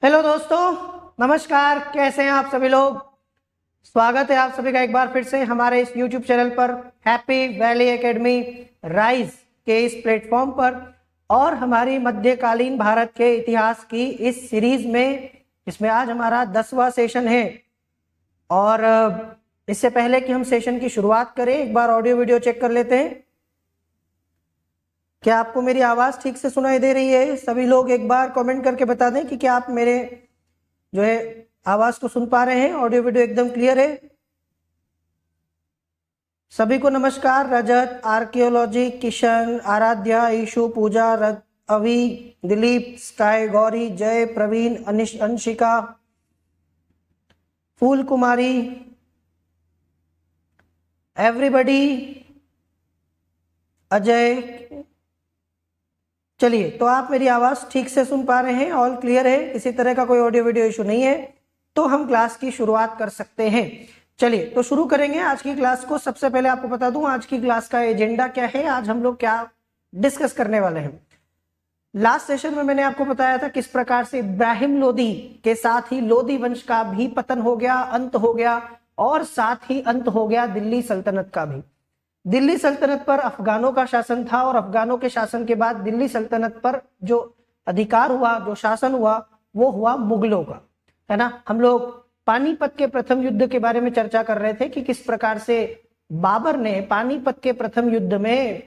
Hello दोस्तों, नमस्कार। कैसे हैं आप सभी लोग। स्वागत है आप सभी का एक बार फिर से हमारे इस YouTube चैनल पर, हैप्पी वैली एकेडमी राइज के इस प्लेटफॉर्म पर, और हमारी मध्यकालीन भारत के इतिहास की इस सीरीज में, इसमें आज हमारा 10वां सेशन है। और इससे पहले कि हम सेशन की शुरुआत करें, एक बार ऑडियो वीडियो चेक कर लेते हैं। क्या आपको मेरी आवाज ठीक से सुनाई दे रही है? सभी लोग एक बार कमेंट करके बता दें कि क्या आप मेरे जो है आवाज को सुन पा रहे हैं। ऑडियो वीडियो एकदम क्लियर है। सभी को नमस्कार। रजत, आर्कियोलॉजी, किशन, आराध्या, ईशु, पूजा, अवि, दिलीप, स्काई, गौरी, जय, प्रवीण, अंशिका, फूल कुमारी, एवरीबडी, अजय। चलिए, तो आप मेरी आवाज ठीक से सुन पा रहे हैं, ऑल क्लियर है, किसी तरह का कोई ऑडियो वीडियो इशू नहीं है, तो हम क्लास की शुरुआत कर सकते हैं। चलिए, तो शुरू करेंगे आज की क्लास को। सबसे पहले आपको बता दूं आज की क्लास का एजेंडा क्या है, आज हम लोग क्या डिस्कस करने वाले हैं। लास्ट सेशन में मैंने आपको बताया था किस प्रकार से इब्राहिम लोदी के साथ ही लोदी वंश का भी पतन हो गया, अंत हो गया, और साथ ही अंत हो गया दिल्ली सल्तनत का भी। दिल्ली सल्तनत पर अफगानों का शासन था, और अफगानों के शासन के बाद दिल्ली सल्तनत पर जो अधिकार हुआ, जो शासन हुआ, वो हुआ मुगलों का, है ना। हम लोग पानीपत के प्रथम युद्ध के बारे में चर्चा कर रहे थे कि किस प्रकार से बाबर ने पानीपत के प्रथम युद्ध में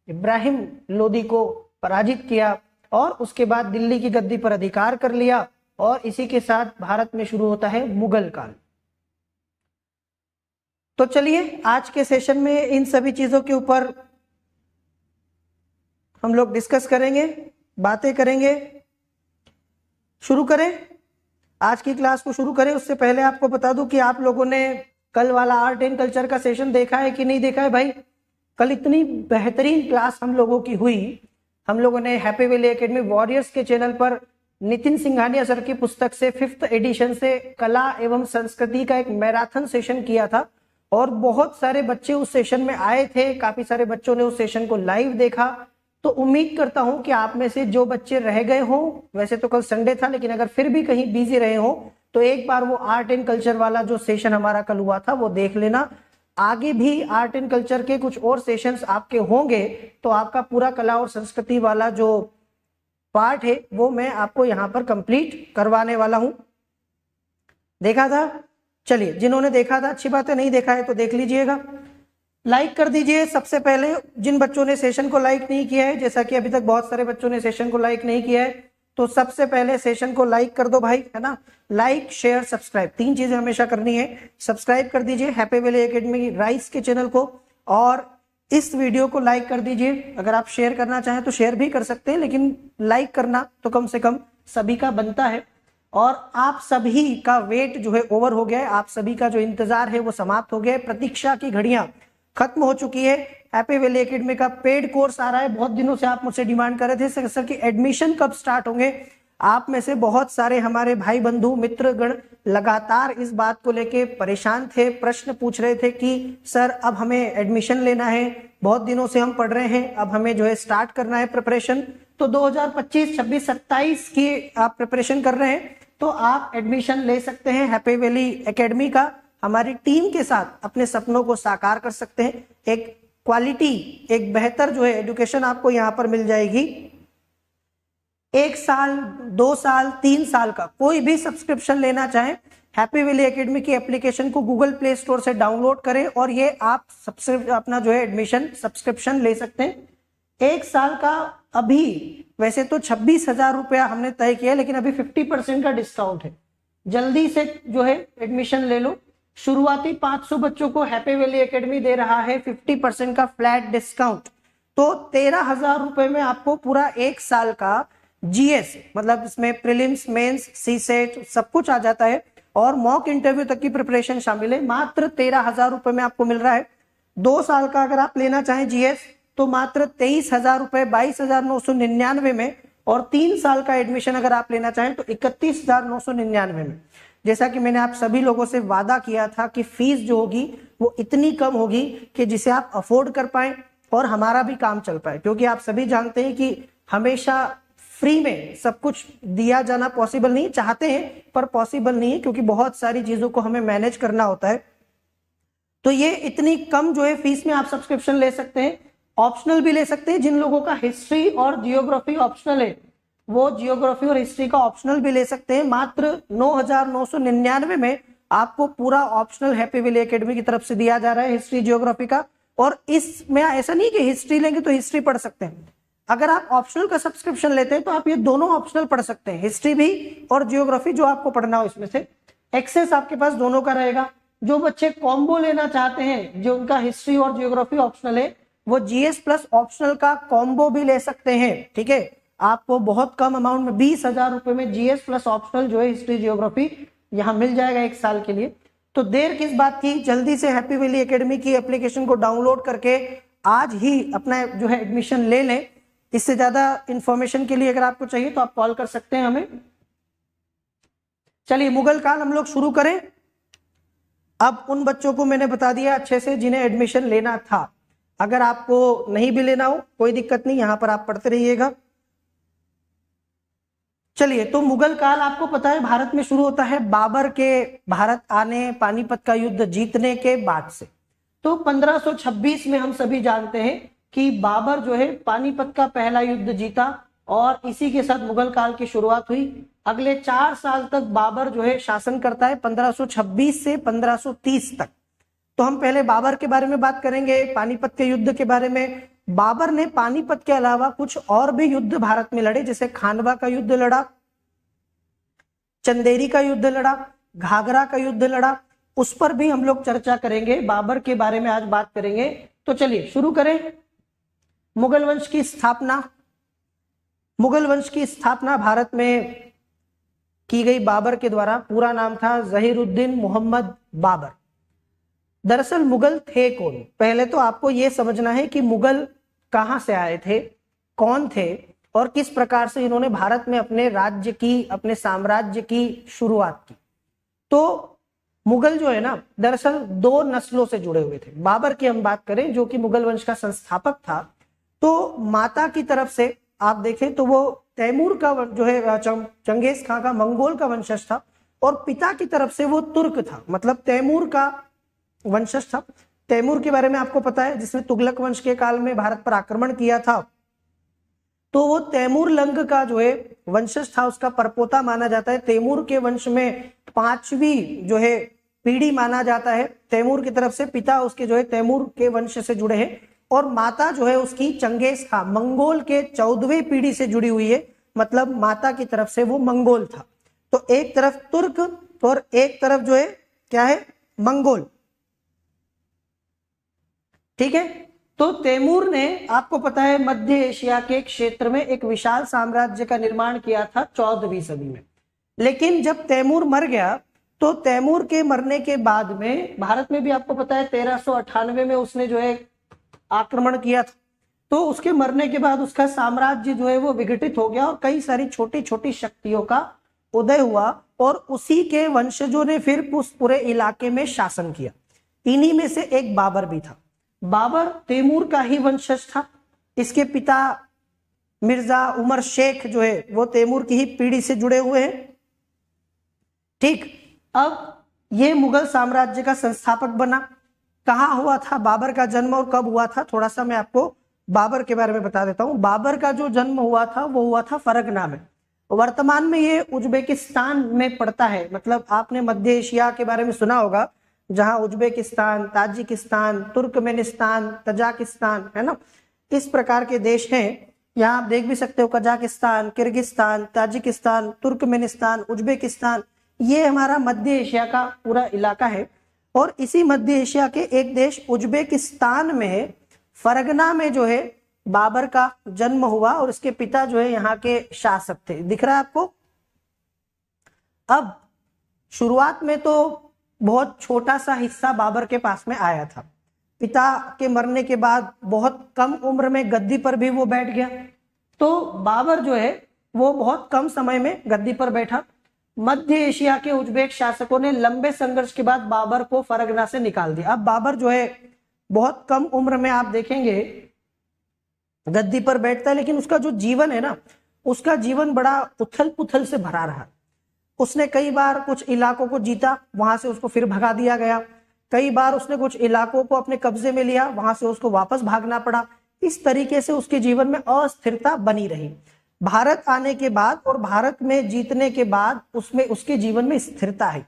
इब्राहिम लोदी को पराजित किया, और उसके बाद दिल्ली की गद्दी पर अधिकार कर लिया, और इसी के साथ भारत में शुरू होता है मुगल काल। तो चलिए, आज के सेशन में इन सभी चीजों के ऊपर हम लोग डिस्कस करेंगे, बातें करेंगे। शुरू करें, आज की क्लास को शुरू करें। उससे पहले आपको बता दूं कि आप लोगों ने कल वाला आर्ट एंड कल्चर का सेशन देखा है कि नहीं देखा है भाई। कल इतनी बेहतरीन क्लास हम लोगों की हुई। हम लोगों ने हैप्पी वैली एकेडमी वॉरियर्स के चैनल पर नितिन सिंघानिया सर की पुस्तक से 5th एडिशन से कला एवं संस्कृति का एक मैराथन सेशन किया था, और बहुत सारे बच्चे उस सेशन में आए थे। काफी सारे बच्चों ने उस सेशन को लाइव देखा। तो उम्मीद करता हूं कि आप में से जो बच्चे रह गए हों, वैसे तो कल संडे था, लेकिन अगर फिर भी कहीं बिजी रहे हो तो एक बार वो आर्ट एंड कल्चर वाला जो सेशन हमारा कल हुआ था वो देख लेना। आगे भी आर्ट एंड कल्चर के कुछ और सेशंस आपके होंगे, तो आपका पूरा कला और संस्कृति वाला जो पार्ट है वो मैं आपको यहाँ पर कंप्लीट करवाने वाला हूं। देखा था? चलिए, जिन्होंने देखा था अच्छी बात है, नहीं देखा है तो देख लीजिएगा। लाइक कर दीजिए। सबसे पहले जिन बच्चों ने सेशन को लाइक नहीं किया है, जैसा कि अभी तक बहुत सारे बच्चों ने सेशन को लाइक नहीं किया है, तो सबसे पहले सेशन को लाइक कर दो भाई, है ना। लाइक, शेयर, सब्सक्राइब, 3 चीजें हमेशा करनी है। सब्सक्राइब कर दीजिए हैप्पी वैली एकेडमी राइज के चैनल को, और इस वीडियो को लाइक कर दीजिए। अगर आप शेयर करना चाहें तो शेयर भी कर सकते हैं, लेकिन लाइक करना तो कम से कम सभी का बनता है। और आप सभी का वेट जो है ओवर हो गया है, आप सभी का जो इंतजार है वो समाप्त हो गया है। प्रतीक्षा की घड़ियां खत्म हो चुकी है। हैप्पी वैली एकेडमी का पेड कोर्स आ रहा है। बहुत दिनों से आप मुझसे डिमांड कर रहे थे सर कि एडमिशन कब स्टार्ट होंगे। आप में से बहुत सारे हमारे भाई बंधु मित्रगण लगातार इस बात को लेके परेशान थे, प्रश्न पूछ रहे थे कि सर अब हमें एडमिशन लेना है, बहुत दिनों से हम पढ़ रहे हैं, अब हमें जो है स्टार्ट करना है प्रिपरेशन। तो 2025, 26, 27 की आप प्रिपरेशन कर रहे हैं तो आप एडमिशन ले सकते हैं हैप्पी वैली एकेडमी का। हमारी टीम के साथ अपने सपनों को साकार कर सकते हैं। एक क्वालिटी, एक बेहतर जो है एजुकेशन आपको यहाँ पर मिल जाएगी। 1 साल, 2 साल, 3 साल का कोई भी सब्सक्रिप्शन लेना चाहे, हैप्पी वैली एकेडमी की एप्लीकेशन को गूगल प्ले स्टोर से डाउनलोड करें, और ये आप अपना जो है एडमिशन सब्सक्रिप्शन ले सकते हैं। 1 साल का अभी वैसे तो 26,000 रुपया हमने तय किया, लेकिन अभी 50% का डिस्काउंट है। जल्दी से जो है एडमिशन ले लो। शुरुआती 500 बच्चों को हैप्पी वैली एकेडमी दे रहा है 50% का फ्लैट डिस्काउंट। तो 13,000 रुपए में आपको पूरा 1 साल का जीएस, मतलब इसमें प्रीलिम्स, मेंस, सी सेट सब कुछ आ जाता है, और मॉक इंटरव्यू तक की प्रिपरेशन शामिल है। मात्र 13,000 रुपए में आपको मिल रहा है। 2 साल का अगर आप लेना चाहें जीएस तो मात्र 23,000 रुपए, 22,999 में, और 3 साल का एडमिशन अगर आप लेना चाहें तो 31,999 में। जैसा कि मैंने आप सभी लोगों से वादा किया था कि फीस जो होगी वो इतनी कम होगी कि जिसे आप अफोर्ड कर पाए और हमारा भी काम चल पाए, क्योंकि आप सभी जानते हैं कि हमेशा फ्री में सब कुछ दिया जाना पॉसिबल नहीं, चाहते हैं पर पॉसिबल नहीं है, क्योंकि बहुत सारी चीजों को हमें मैनेज करना होता है। तो ये इतनी कम जो है फीस में आप सब्सक्रिप्शन ले सकते हैं। ऑप्शनल भी ले सकते हैं, जिन लोगों का हिस्ट्री और जियोग्राफी ऑप्शनल है वो जियोग्राफी और हिस्ट्री का ऑप्शनल भी ले सकते हैं। मात्र 9,999 में आपको पूरा ऑप्शनल हैप्पी वैली एकेडमी की तरफ से दिया जा रहा है हिस्ट्री जियोग्राफी का। और इसमें ऐसा नहीं कि हिस्ट्री लेंगे तो हिस्ट्री पढ़ सकते हैं, अगर आप ऑप्शनल का सब्सक्रिप्शन लेते हैं तो आप ये दोनों ऑप्शनल पढ़ सकते हैं, हिस्ट्री भी और जियोग्राफी जो आपको पढ़ना हो इसमें से। एक्सेस आपके पास दोनों का रहेगा। जो बच्चे कॉम्बो लेना चाहते हैं, जो उनका हिस्ट्री और जियोग्राफी ऑप्शनल है, वो जीएस प्लस ऑप्शनल का कॉम्बो भी ले सकते हैं। ठीक है, आपको बहुत कम अमाउंट में 20,000 रुपए में जीएस प्लस ऑप्शनल जो है हिस्ट्री जियोग्राफी यहाँ मिल जाएगा 1 साल के लिए। तो देर किस बात की, जल्दी से हैप्पी वैली एकेडमी की एप्लीकेशन को डाउनलोड करके आज ही अपना जो है एडमिशन ले लें। इससे ज्यादा इंफॉर्मेशन के लिए अगर आपको चाहिए तो आप कॉल कर सकते हैं हमें। चलिए मुगल काल हम लोग शुरू करें। अब उन बच्चों को मैंने बता दिया अच्छे से जिन्हें एडमिशन लेना था। अगर आपको नहीं भी लेना हो कोई दिक्कत नहीं, यहां पर आप पढ़ते रहिएगा। चलिए, तो मुगल काल आपको पता है भारत में शुरू होता है बाबर के भारत आने, पानीपत का युद्ध जीतने के बाद से। तो 1526 में हम सभी जानते हैं कि बाबर जो है पानीपत का पहला युद्ध जीता और इसी के साथ मुगल काल की शुरुआत हुई। अगले 4 साल तक बाबर जो है शासन करता है, 1526 से 1530 तक। तो हम पहले बाबर के बारे में बात करेंगे, पानीपत के युद्ध के बारे में। बाबर ने पानीपत के अलावा कुछ और भी युद्ध भारत में लड़े, जैसे खानवा का युद्ध लड़ा, चंदेरी का युद्ध लड़ा, घाघरा का युद्ध लड़ा, उस पर भी हम लोग चर्चा करेंगे। बाबर के बारे में आज बात करेंगे। तो चलिए शुरू करें। मुगल वंश की स्थापना। मुगल वंश की स्थापना भारत में की गई बाबर के द्वारा। पूरा नाम था जहीरुद्दीन मोहम्मद बाबर। दरअसल मुगल थे कौन, पहले तो आपको यह समझना है कि मुगल कहां से आए थे, कौन थे और किस प्रकार से इन्होंने भारत में अपने राज्य की, अपने साम्राज्य की शुरुआत की। तो मुगल जो है ना, दरअसल 2 नस्लों से जुड़े हुए थे। बाबर की हम बात करें जो कि मुगल वंश का संस्थापक था, तो माता की तरफ से आप देखें तो वो तैमूर का जो है चंगेज खां का मंगोल का वंशज था, और पिता की तरफ से वो तुर्क था, मतलब तैमूर का वंशज था। तैमूर के बारे में आपको पता है, जिसने तुगलक वंश के काल में भारत पर आक्रमण किया था। तो वो तैमूर लंग का जो है वंशज था, उसका परपोता माना जाता है। तैमूर के वंश में 5वीं जो है पीढ़ी माना जाता है। तैमूर की तरफ से पिता उसके जो है तैमूर के वंश से जुड़े हैं, और माता जो है उसकी चंगेज खां मंगोल के 14वीं पीढ़ी से जुड़ी हुई है, मतलब माता की तरफ से वो मंगोल था। तो एक तरफ तुर्क और एक तरफ जो है क्या है, मंगोल। ठीक है, तो तैमूर ने आपको पता है मध्य एशिया के क्षेत्र में एक विशाल साम्राज्य का निर्माण किया था 14वीं सदी में। लेकिन जब तैमूर मर गया, तो तैमूर के मरने के बाद में भारत में भी आपको पता है 1398 में उसने जो है आक्रमण किया था। तो उसके मरने के बाद उसका साम्राज्य जो है वो विघटित हो गया और कई सारी छोटी छोटी शक्तियों का उदय हुआ, और उसी के वंशजों ने फिर उस पूरे इलाके में शासन किया। इन्हीं में से एक बाबर भी था। बाबर तैमूर का ही वंशज था। इसके पिता मिर्जा उमर शेख जो है वो तैमूर की ही पीढ़ी से जुड़े हुए हैं। ठीक, अब ये मुगल साम्राज्य का संस्थापक बना। कहाँ हुआ था बाबर का जन्म और कब हुआ था, थोड़ा सा मैं आपको बाबर के बारे में बता देता हूँ। बाबर का जो जन्म हुआ था वो हुआ था फरगना में। वर्तमान में ये उज्बेकिस्तान में पड़ता है। मतलब आपने मध्य एशिया के बारे में सुना होगा, जहां उज्बेकिस्तान, ताजिकिस्तान, तुर्कमेनिस्तान, तजाकिस्तान है ना, इस प्रकार के देश हैं। यहाँ आप देख भी सकते हो Kazakhstan, Kyrgyzstan, Tajikistan, Turkmenistan, Uzbekistan, ये हमारा मध्य एशिया का पूरा इलाका है। और इसी मध्य एशिया के एक देश उज्बेकिस्तान में फरगना में जो है बाबर का जन्म हुआ, और इसके पिता जो है यहाँ के शासक थे। दिख रहा है आपको। अब शुरुआत में तो बहुत छोटा सा हिस्सा बाबर के पास में आया था। पिता के मरने के बाद बहुत कम उम्र में गद्दी पर भी वो बैठ गया। तो बाबर जो है वो बहुत कम समय में गद्दी पर बैठा। मध्य एशिया के उज्बेक शासकों ने लंबे संघर्ष के बाद बाबर को फरगना से निकाल दिया। अब बाबर जो है बहुत कम उम्र में आप देखेंगे गद्दी पर बैठता है, लेकिन उसका जो जीवन है ना उसका जीवन बड़ा उथल पुथल से भरा रहा। उसने कई बार कुछ इलाकों को जीता, वहां से उसको फिर भगा दिया गया। कई बार उसने कुछ इलाकों को अपने कब्जे में लिया, वहां से उसको वापस भागना पड़ा। इस तरीके से उसके जीवन में अस्थिरता बनी रही। भारत आने के बाद और भारत में जीतने के बाद उसमें उसके जीवन में स्थिरता है,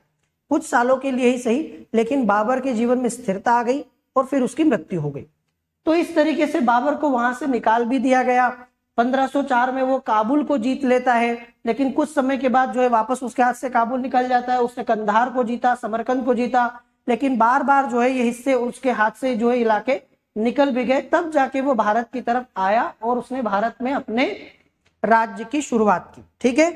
कुछ सालों के लिए ही सही, लेकिन बाबर के जीवन में स्थिरता आ गई और फिर उसकी मृत्यु हो गई। तो इस तरीके से बाबर को वहां से निकाल भी दिया गया। 1504 में वो काबुल को जीत लेता है, लेकिन कुछ समय के बाद जो है वापस उसके हाथ से काबुल निकल जाता है। उसने कंधार को जीता, समरकंद को जीता, लेकिन बार बार जो है ये हिस्से उसके हाथ से जो है इलाके निकल भी गए। तब जाके वो भारत की तरफ आया और उसने भारत में अपने राज्य की शुरुआत की। ठीक है,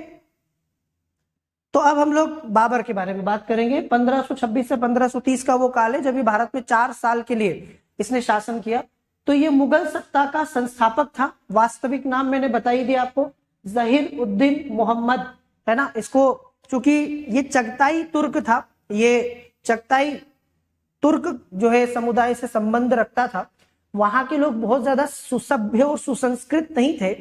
तो अब हम लोग बाबर के बारे में बात करेंगे। 1526 से 1530 का वो काल है जब ये भारत में 4 साल के लिए इसने शासन किया। तो ये मुगल सत्ता का संस्थापक था। वास्तविक नाम मैंने बता ही दिया आपको, जहीर उद्दीन मोहम्मद, है ना। इसको चूंकि ये चगताई तुर्क था, ये चगताई तुर्क जो है समुदाय से संबंध रखता था। वहां के लोग बहुत ज्यादा सुसभ्य और सुसंस्कृत नहीं थे,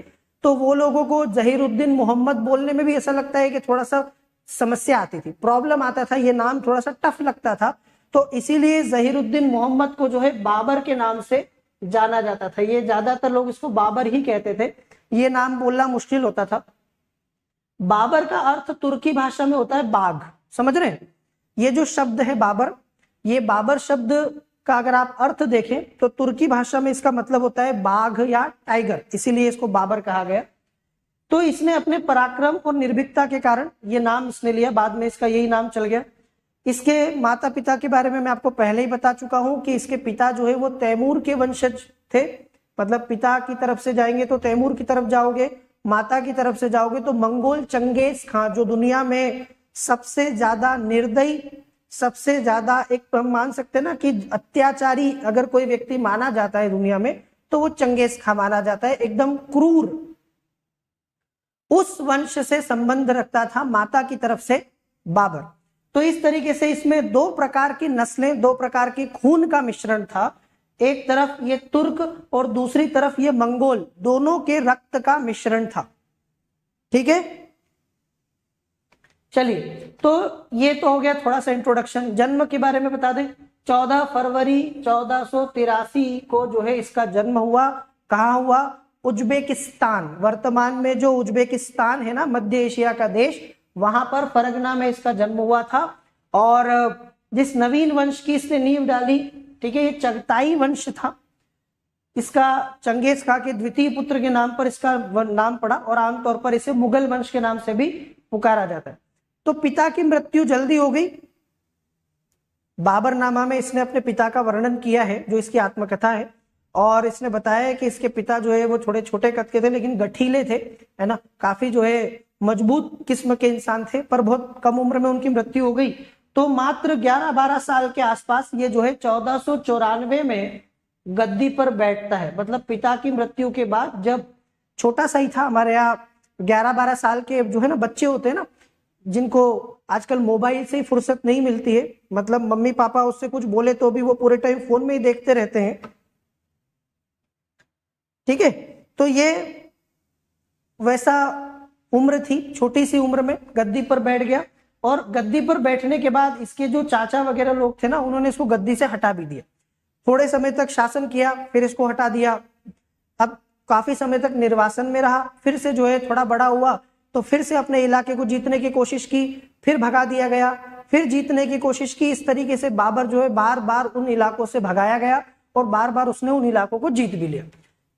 तो वो लोगों को जहीरुद्दीन मोहम्मद बोलने में भी ऐसा लगता है कि थोड़ा सा समस्या आती थी, प्रॉब्लम आता था, ये नाम थोड़ा सा टफ लगता था। तो इसीलिए जहीरुद्दीन मोहम्मद को जो है बाबर के नाम से जाना जाता था। ये ज्यादातर लोग इसको बाबर ही कहते थे, ये नाम बोलना मुश्किल होता था। बाबर का अर्थ तुर्की भाषा में होता है बाघ, समझ रहे हैं। ये जो शब्द है बाबर, ये बाबर शब्द का अगर आप अर्थ देखें तो तुर्की भाषा में इसका मतलब होता है बाघ या टाइगर, इसीलिए इसको बाबर कहा गया। तो इसने अपने पराक्रम और निर्भीकता के कारण ये नाम इसने लिया, बाद में इसका यही नाम चल गया। इसके माता पिता के बारे में मैं आपको पहले ही बता चुका हूं कि इसके पिता जो है वो तैमूर के वंशज थे। मतलब पिता की तरफ से जाएंगे तो तैमूर की तरफ जाओगे, माता की तरफ से जाओगे तो मंगोल चंगेज खां, जो दुनिया में सबसे ज्यादा निर्दयी, सबसे ज्यादा एक हम मान सकते हैं ना कि अत्याचारी अगर कोई व्यक्ति माना जाता है दुनिया में तो वो चंगेज खां माना जाता है, एकदम क्रूर। उस वंश से संबंध रखता था माता की तरफ से बाबर। तो इस तरीके से इसमें 2 प्रकार की नस्लें, 2 प्रकार की खून का मिश्रण था। एक तरफ ये तुर्क और दूसरी तरफ ये मंगोल, दोनों के रक्त का मिश्रण था। ठीक है, चलिए, तो ये तो हो गया थोड़ा सा इंट्रोडक्शन। जन्म के बारे में बता दें, 14 फरवरी 1483 को जो है इसका जन्म हुआ। कहाँ हुआ? उज्बेकिस्तान, वर्तमान में जो उज्बेकिस्तान है ना, मध्य एशिया का देश, वहां पर फरगना में इसका जन्म हुआ था। और जिस नवीन वंश की इसने नींव डाली, ठीक है, ये चगताई वंश था। इसका चंगेज खां के द्वितीय पुत्र के नाम पर इसका नाम पड़ा और आमतौर पर इसे मुगल वंश के नाम से भी पुकारा जाता है। तो पिता की मृत्यु जल्दी हो गई। बाबरनामा में इसने अपने पिता का वर्णन किया है, जो इसकी आत्मकथा है, और इसने बताया है कि इसके पिता जो है वो थोड़े छोटे कद के थे लेकिन गठीले थे, है ना, काफी जो है मजबूत किस्म के इंसान थे, पर बहुत कम उम्र में उनकी मृत्यु हो गई। तो मात्र 11-12 साल के आसपास ये जो है 1494 में गद्दी पर बैठता है। मतलब पिता की मृत्यु के बाद, जब छोटा सा ही था, हमारे यहाँ 11-12 साल के जो है ना बच्चे होते हैं ना, जिनको आजकल मोबाइल से ही फुर्सत नहीं मिलती है, मतलब मम्मी पापा उससे कुछ बोले तो भी वो पूरे टाइम फोन में ही देखते रहते हैं। ठीक है, तो ये वैसा उम्र थी, छोटी सी उम्र में गद्दी पर बैठ गया। और गद्दी पर बैठने के बाद इसके जो चाचा वगैरह लोग थे ना, उन्होंने इसको गद्दी से हटा भी दिया। थोड़े समय तक शासन किया, फिर इसको हटा दिया। अब काफी समय तक निर्वासन में रहा, फिर से जो है थोड़ा बड़ा हुआ तो फिर से अपने इलाके को जीतने की कोशिश की, फिर भगा दिया गया, फिर जीतने की कोशिश की। इस तरीके से बाबर जो है बार बार उन इलाकों से भगाया गया और बार बार उसने उन इलाकों को जीत भी लिया।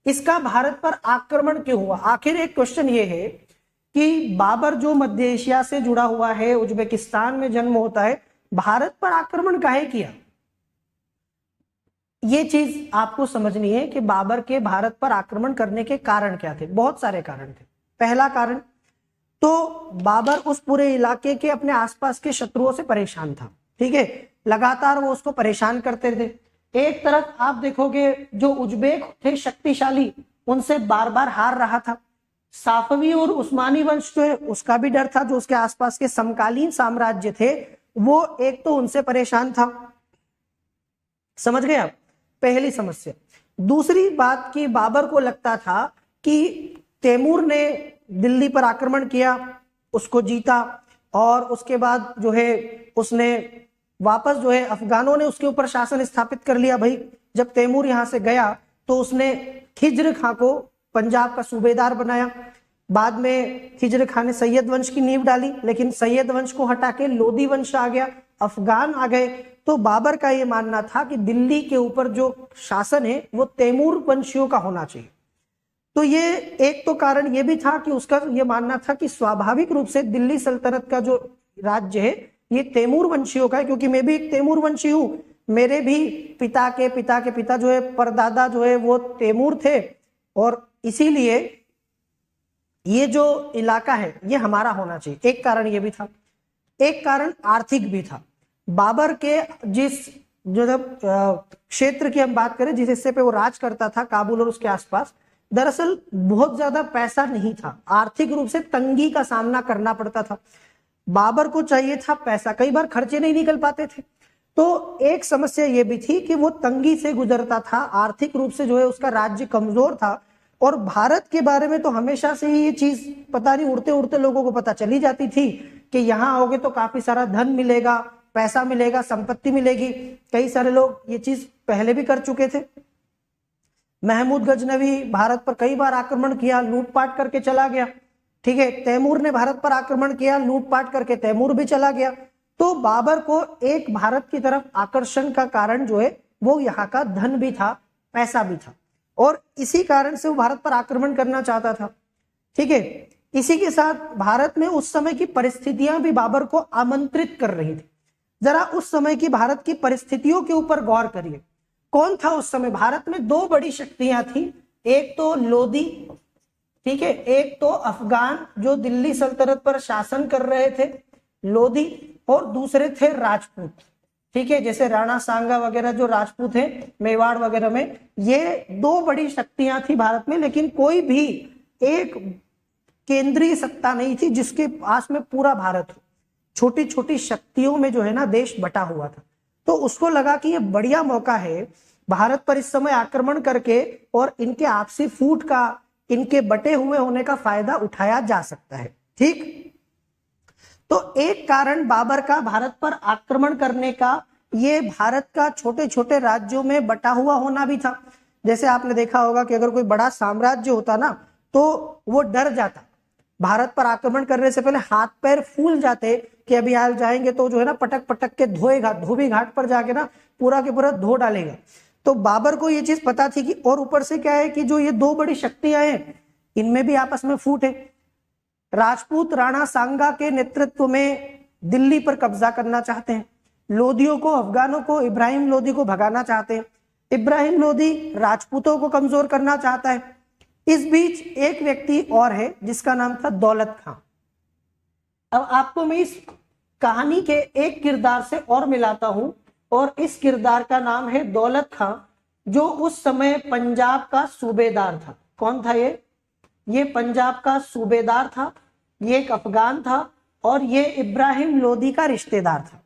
इसका भारत पर आक्रमण क्यों हुआ? आखिर एक क्वेश्चन ये है कि बाबर जो मध्य एशिया से जुड़ा हुआ है, उज्बेकिस्तान में जन्म होता है, भारत पर आक्रमण काहे किया? ये चीज आपको समझनी है कि बाबर के भारत पर आक्रमण करने के कारण क्या थे। बहुत सारे कारण थे। पहला कारण तो बाबर उस पूरे इलाके के अपने आसपास के शत्रुओं से परेशान था। ठीक है, लगातार वो उसको परेशान करते थे। एक तरफ आप देखोगे जो उज्बेक थे शक्तिशाली, उनसे बार बार हार रहा था। साफवी और उस्मानी वंश जो है उसका भी डर था, जो उसके आसपास के समकालीन साम्राज्य थे वो एक तो उनसे परेशान था। समझ गए आप? पहली समस्या। दूसरी बात कि बाबर को लगता था कि तैमूर ने दिल्ली पर आक्रमण किया, उसको जीता, और उसके बाद जो है उसने वापस जो है अफगानों ने उसके ऊपर शासन स्थापित कर लिया। भाई जब तैमूर यहां से गया तो उसने खिज्र खां को पंजाब का सूबेदार बनाया। बाद में खिज्र खां ने सैयद वंश की नींव डाली, लेकिन सैयद वंश को हटा के लोदी वंश आ गया, अफगान आ गए। तो बाबर का ये मानना था कि दिल्ली के ऊपर जो शासन है वो तैमूर वंशियों का होना चाहिए। तो ये एक तो कारण ये भी था कि उसका ये मानना था कि स्वाभाविक रूप से दिल्ली सल्तनत का जो राज्य है ये तैमूर वंशियों का है, क्योंकि मैं भी एक तैमूर वंशी हूं, मेरे भी पिता के पिता जो है परदादा जो है वो तैमूर थे, और इसीलिए ये जो इलाका है ये हमारा होना चाहिए। एक कारण ये भी था। एक कारण आर्थिक भी था। बाबर के जिस जो क्षेत्र की हम बात करें, जिस हिस्से पे वो राज करता था, काबुल और उसके आसपास, दरअसल बहुत ज्यादा पैसा नहीं था, आर्थिक रूप से तंगी का सामना करना पड़ता था। बाबर को चाहिए था पैसा, कई बार खर्चे नहीं निकल पाते थे। तो एक समस्या ये भी थी कि वो तंगी से गुजरता था, आर्थिक रूप से जो है उसका राज्य कमजोर था। और भारत के बारे में तो हमेशा से ही ये चीज पता नहीं उड़ते उड़ते लोगों को पता चली जाती थी कि यहाँ आओगे तो काफी सारा धन मिलेगा, पैसा मिलेगा, संपत्ति मिलेगी। कई सारे लोग ये चीज पहले भी कर चुके थे। महमूद गजनवी भारत पर कई बार आक्रमण किया, लूटपाट करके चला गया। ठीक है, तैमूर ने भारत पर आक्रमण किया, लूटपाट करके तैमूर भी चला गया। तो बाबर को एक भारत की तरफ आकर्षण का कारण जो है वो यहाँ का धन भी था, पैसा भी था, और इसी कारण से वो भारत पर आक्रमण करना चाहता था। ठीक है, इसी के साथ भारत में उस समय की परिस्थितियां भी बाबर को आमंत्रित कर रही थी। जरा उस समय की भारत की परिस्थितियों के ऊपर गौर करिए। कौन था उस समय? भारत में दो बड़ी शक्तियां थी, एक तो लोदी, ठीक है, एक तो अफगान जो दिल्ली सल्तनत पर शासन कर रहे थे, लोदी, और दूसरे थे राजपूत। ठीक है, जैसे राणा सांगा वगैरह जो राजपूत हैं मेवाड़ वगैरह में, ये दो बड़ी शक्तियां थी भारत में, लेकिन कोई भी एक केंद्रीय सत्ता नहीं थी जिसके पास में पूरा भारत हो। छोटी छोटी शक्तियों में जो है ना देश बटा हुआ था। तो उसको लगा कि ये बढ़िया मौका है भारत पर इस समय आक्रमण करके और इनके आपसी फूट का, इनके बटे हुए होने का फायदा उठाया जा सकता है। ठीक, तो एक कारण बाबर का भारत पर आक्रमण करने का ये भारत का छोटे छोटे राज्यों में बटा हुआ होना भी था। जैसे आपने देखा होगा कि अगर कोई बड़ा साम्राज्य होता ना तो वो डर जाता, भारत पर आक्रमण करने से पहले हाथ पैर फूल जाते कि अभी आज जाएंगे तो जो है ना पटक पटक के धोएगा, धोबी घाट पर जाके ना पूरा के पूरा धो डालेगा। तो बाबर को ये चीज पता थी कि, और ऊपर से क्या है कि जो ये दो बड़ी शक्तियां हैं इनमें भी आपस में फूट है। राजपूत राणा सांगा के नेतृत्व में दिल्ली पर कब्जा करना चाहते हैं, लोदियों को, अफगानों को, इब्राहिम लोदी को भगाना चाहते हैं, इब्राहिम लोदी राजपूतों को कमजोर करना चाहता है। इस बीच एक व्यक्ति और है जिसका नाम था दौलत खां। अब आपको मैं इस कहानी के एक किरदार से और मिलाता हूं, और इस किरदार का नाम है दौलत खां, जो उस समय पंजाब का सूबेदार था। कौन था ये? ये पंजाब का सूबेदार था, ये एक अफगान था, और ये इब्राहिम लोदी का रिश्तेदार था।